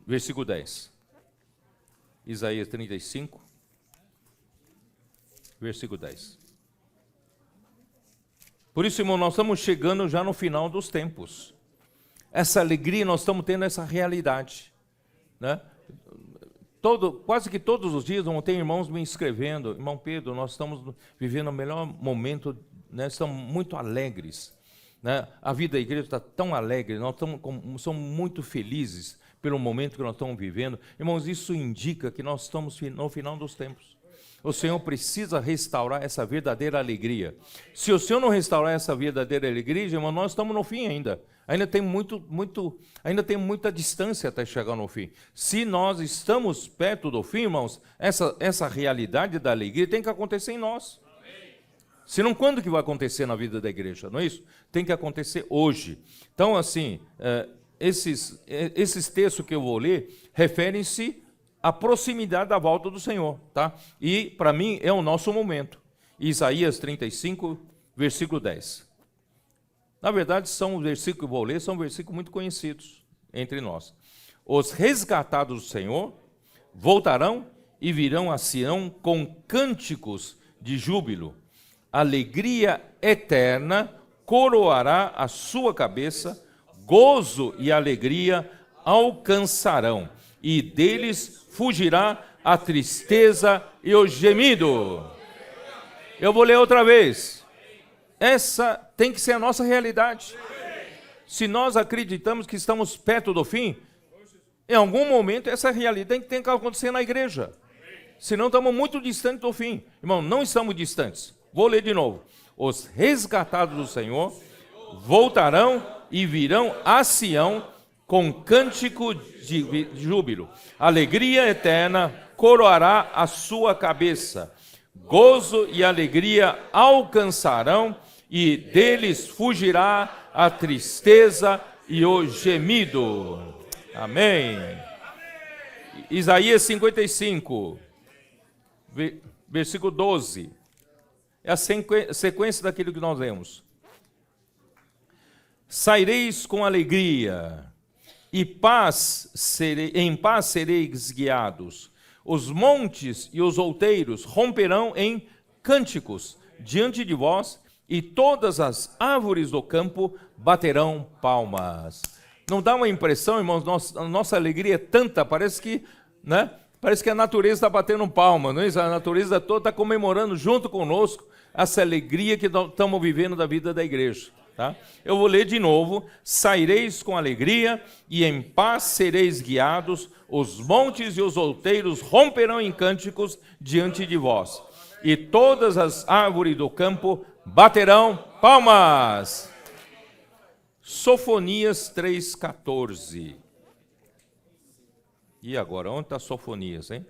versículo 10. Isaías 35, versículo 10. Por isso, irmão, nós estamos chegando já no final dos tempos. Essa alegria, nós estamos tendo essa realidade, né? Quase que todos os dias vão ter irmãos me escrevendo: irmão Pedro, nós estamos vivendo o melhor momento, né? Estamos muito alegres, né? A vida da igreja está tão alegre, nós somos muito felizes pelo momento que nós estamos vivendo. Irmãos, isso indica que nós estamos no final dos tempos. O Senhor precisa restaurar essa verdadeira alegria. Se o Senhor não restaurar essa verdadeira alegria, irmão, nós estamos no fim ainda. Ainda tem muita distância até chegar no fim. Se nós estamos perto do fim, irmãos, essa realidade da alegria tem que acontecer em nós. Senão, quando que vai acontecer na vida da igreja? Não é isso? Tem que acontecer hoje. Então, assim, esses textos que eu vou ler referem-se à proximidade da volta do Senhor, tá? E, para mim, é o nosso momento. Isaías 35, versículo 10. Na verdade, são os versículos que eu vou ler, são versículos muito conhecidos entre nós. Os resgatados do Senhor voltarão e virão a Sião com cânticos de júbilo. Alegria eterna coroará a sua cabeça, gozo e alegria alcançarão, e deles fugirá a tristeza e o gemido. Eu vou ler outra vez. Essa tem que ser a nossa realidade. Se nós acreditamos que estamos perto do fim, em algum momento essa realidade tem que acontecer na igreja. Senão estamos muito distantes do fim. Irmão, não estamos distantes. Vou ler de novo. Os resgatados do Senhor voltarão e virão a Sião com cântico de júbilo. Alegria eterna coroará a sua cabeça. Gozo e alegria alcançarão, e deles fugirá a tristeza e o gemido. Amém. Isaías 55, versículo 12. É a sequência daquilo que nós lemos. Saireis com alegria, e em paz sereis guiados. Os montes e os outeiros romperão em cânticos diante de vós, e todas as árvores do campo baterão palmas. Não dá uma impressão, irmãos, nossa alegria é tanta, parece que a natureza está batendo palma, não é isso? A natureza toda está comemorando junto conosco essa alegria que estamos vivendo da vida da igreja. Tá? Eu vou ler de novo. Saireis com alegria, e em paz sereis guiados. Os montes e os outeiros romperão em cânticos diante de vós, e todas as árvores do campo baterão palmas. Sofonias 3,14. E agora, onde está Sofonias, hein?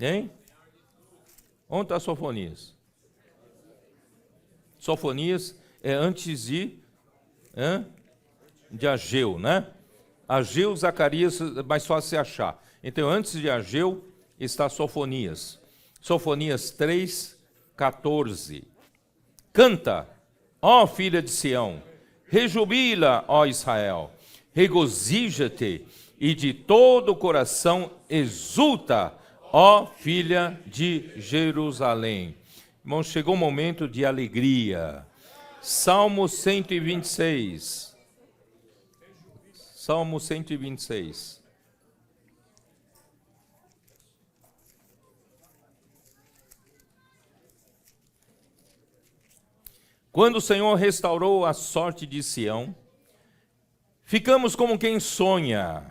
Hein? Onde está Sofonias? Sofonias é antes de Ageu, né? Ageu, Zacarias, é mais fácil você achar. Então, antes de Ageu está Sofonias. Sofonias 3,14. Canta, ó filha de Sião, rejubila, ó Israel, regozija-te e de todo o coração exulta, ó filha de Jerusalém. Irmãos, chegou o momento de alegria. Salmo 126. Salmo 126. Quando o Senhor restaurou a sorte de Sião, ficamos como quem sonha.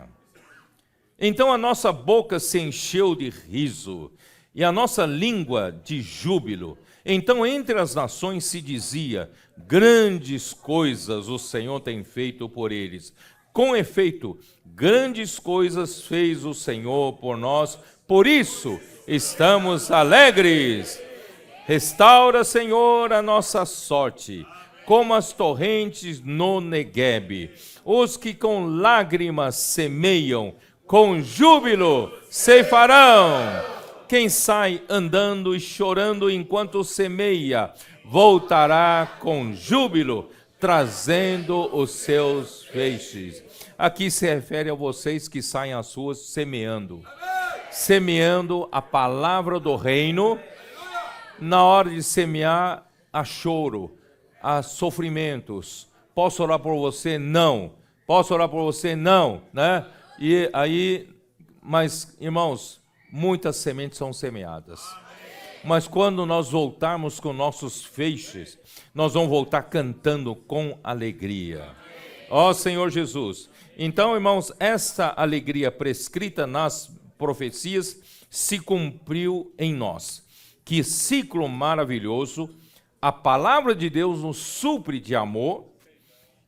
Então a nossa boca se encheu de riso, e a nossa língua de júbilo. Então entre as nações se dizia: grandes coisas o Senhor tem feito por eles. Com efeito, grandes coisas fez o Senhor por nós, por isso estamos alegres. Restaura, Senhor, a nossa sorte, como as torrentes no Neguebe. Os que com lágrimas semeiam, com júbilo ceifarão. Quem sai andando e chorando enquanto semeia, voltará com júbilo, trazendo os seus feixes. Aqui se refere a vocês que saem às ruas semeando a palavra do reino. Na hora de semear, há choro, há sofrimentos. Posso orar por você? Não. Posso orar por você? Não, né? E aí, mas irmãos, muitas sementes são semeadas. Mas quando nós voltarmos com nossos feixes, nós vamos voltar cantando com alegria. Ó Senhor Jesus. Então, irmãos, essa alegria prescrita nas profecias se cumpriu em nós. Que ciclo maravilhoso, a palavra de Deus nos supre de amor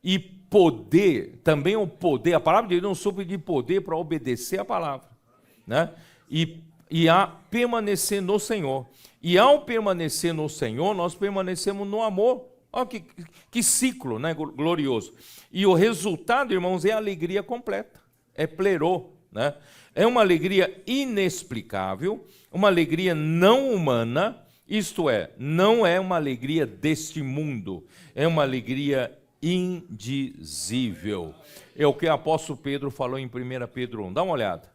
e poder, também o poder, a palavra de Deus nos supre de poder para obedecer a palavra, né? E a permanecer no Senhor. E ao permanecer no Senhor, nós permanecemos no amor. Olha que ciclo, né? Glorioso. E o resultado, irmãos, é a alegria completa, é plerô, né? É uma alegria inexplicável, uma alegria não humana, isto é, não é uma alegria deste mundo, é uma alegria indizível. É o que o apóstolo Pedro falou em 1 Pedro 1. Dá uma olhada.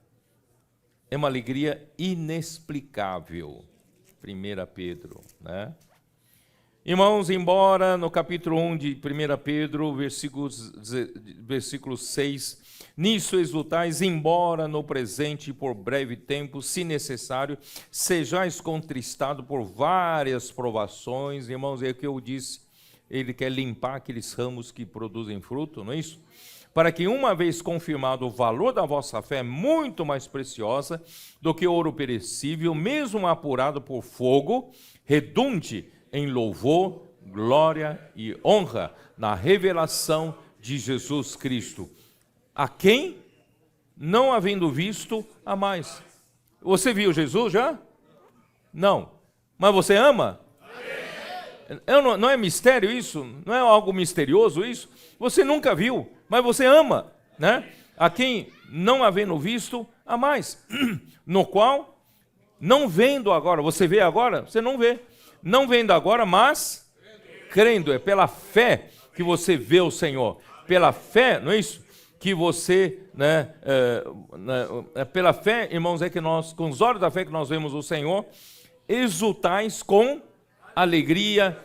É uma alegria inexplicável. 1 Pedro, né? Irmãos, embora no capítulo 1 de 1 Pedro, versículo 6, nisso exultais, embora no presente e por breve tempo, se necessário, sejais contristados por várias provações. Irmãos, é o que eu disse, ele quer limpar aqueles ramos que produzem fruto, não é isso? Para que, uma vez confirmado o valor da vossa fé, muito mais preciosa do que ouro perecível, mesmo apurado por fogo, redunde em louvor, glória e honra na revelação de Jesus Cristo, a quem, não havendo visto, amais. Você viu Jesus já? Não. Mas você ama? Não é mistério isso? Não é algo misterioso isso? Você nunca viu, mas você ama, né? A quem, não havendo visto, amais. No qual, não vendo agora, você vê agora? Você não vê. Não vendo agora, mas crendo. É pela fé que você vê o Senhor. Pela fé, não é isso? Que você, né? Pela fé, irmãos, é que nós, com os olhos da fé que nós vemos o Senhor, exultais com alegria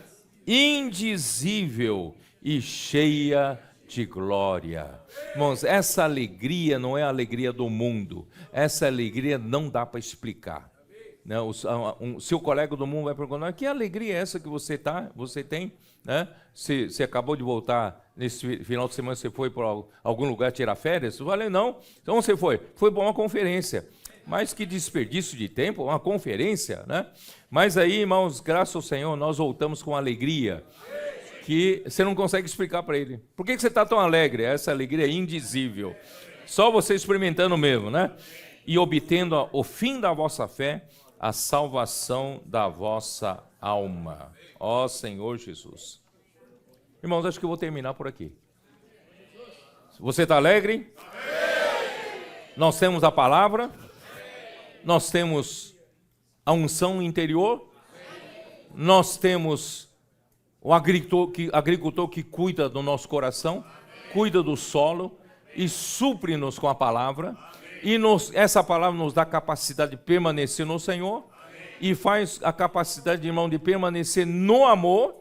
indizível e cheia de glória. Irmãos, essa alegria não é a alegria do mundo. Essa alegria não dá para explicar. Né? Seu colega do mundo vai perguntar: que alegria é essa que você tem? Né? Você acabou de voltar nesse final de semana, você foi para algum lugar tirar férias? Eu falei: não. Então você foi para uma conferência. Mas que desperdício de tempo, uma conferência, né? Mas aí, irmãos, graças ao Senhor, nós voltamos com alegria que você não consegue explicar para ele. Por que você está tão alegre? Essa alegria é indizível. Só você experimentando mesmo, né? E obtendo o fim da vossa fé, a salvação da vossa alma. Ó Senhor Jesus. Irmãos, acho que eu vou terminar por aqui. Você está alegre? Nós temos a palavra. Nós temos a unção interior. Nós temos o agricultor que cuida do nosso coração, cuida do solo e supre-nos com a palavra. E essa palavra nos dá a capacidade de permanecer no Senhor e faz a capacidade, irmão, de permanecer no amor.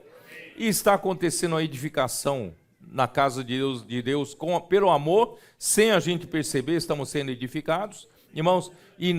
E está acontecendo a edificação na casa de Deus pelo amor, sem a gente perceber, estamos sendo edificados, irmãos, e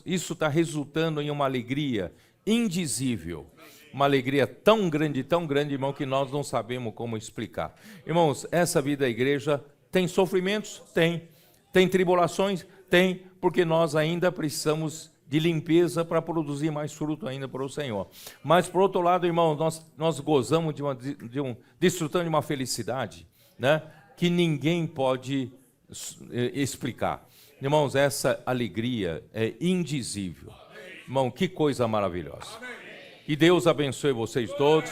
isso está resultando em uma alegria indizível, uma alegria tão grande, irmão, que nós não sabemos como explicar. Irmãos, essa vida da igreja tem sofrimentos? Tem. Tem tribulações? Tem, porque nós ainda precisamos de limpeza para produzir mais fruto ainda para o Senhor. Mas, por outro lado, irmãos, nós gozamos desfrutando de uma felicidade, né, que ninguém pode explicar. Irmãos, essa alegria é indizível. Irmão, que coisa maravilhosa. Que Deus abençoe vocês todos.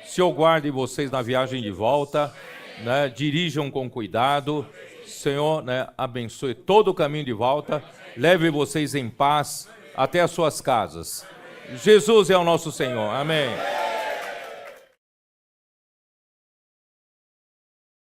Senhor, guarde vocês na viagem de volta, né, dirijam com cuidado. Senhor, né, abençoe todo o caminho de volta. Leve vocês em paz até as suas casas. Jesus é o nosso Senhor. Amém.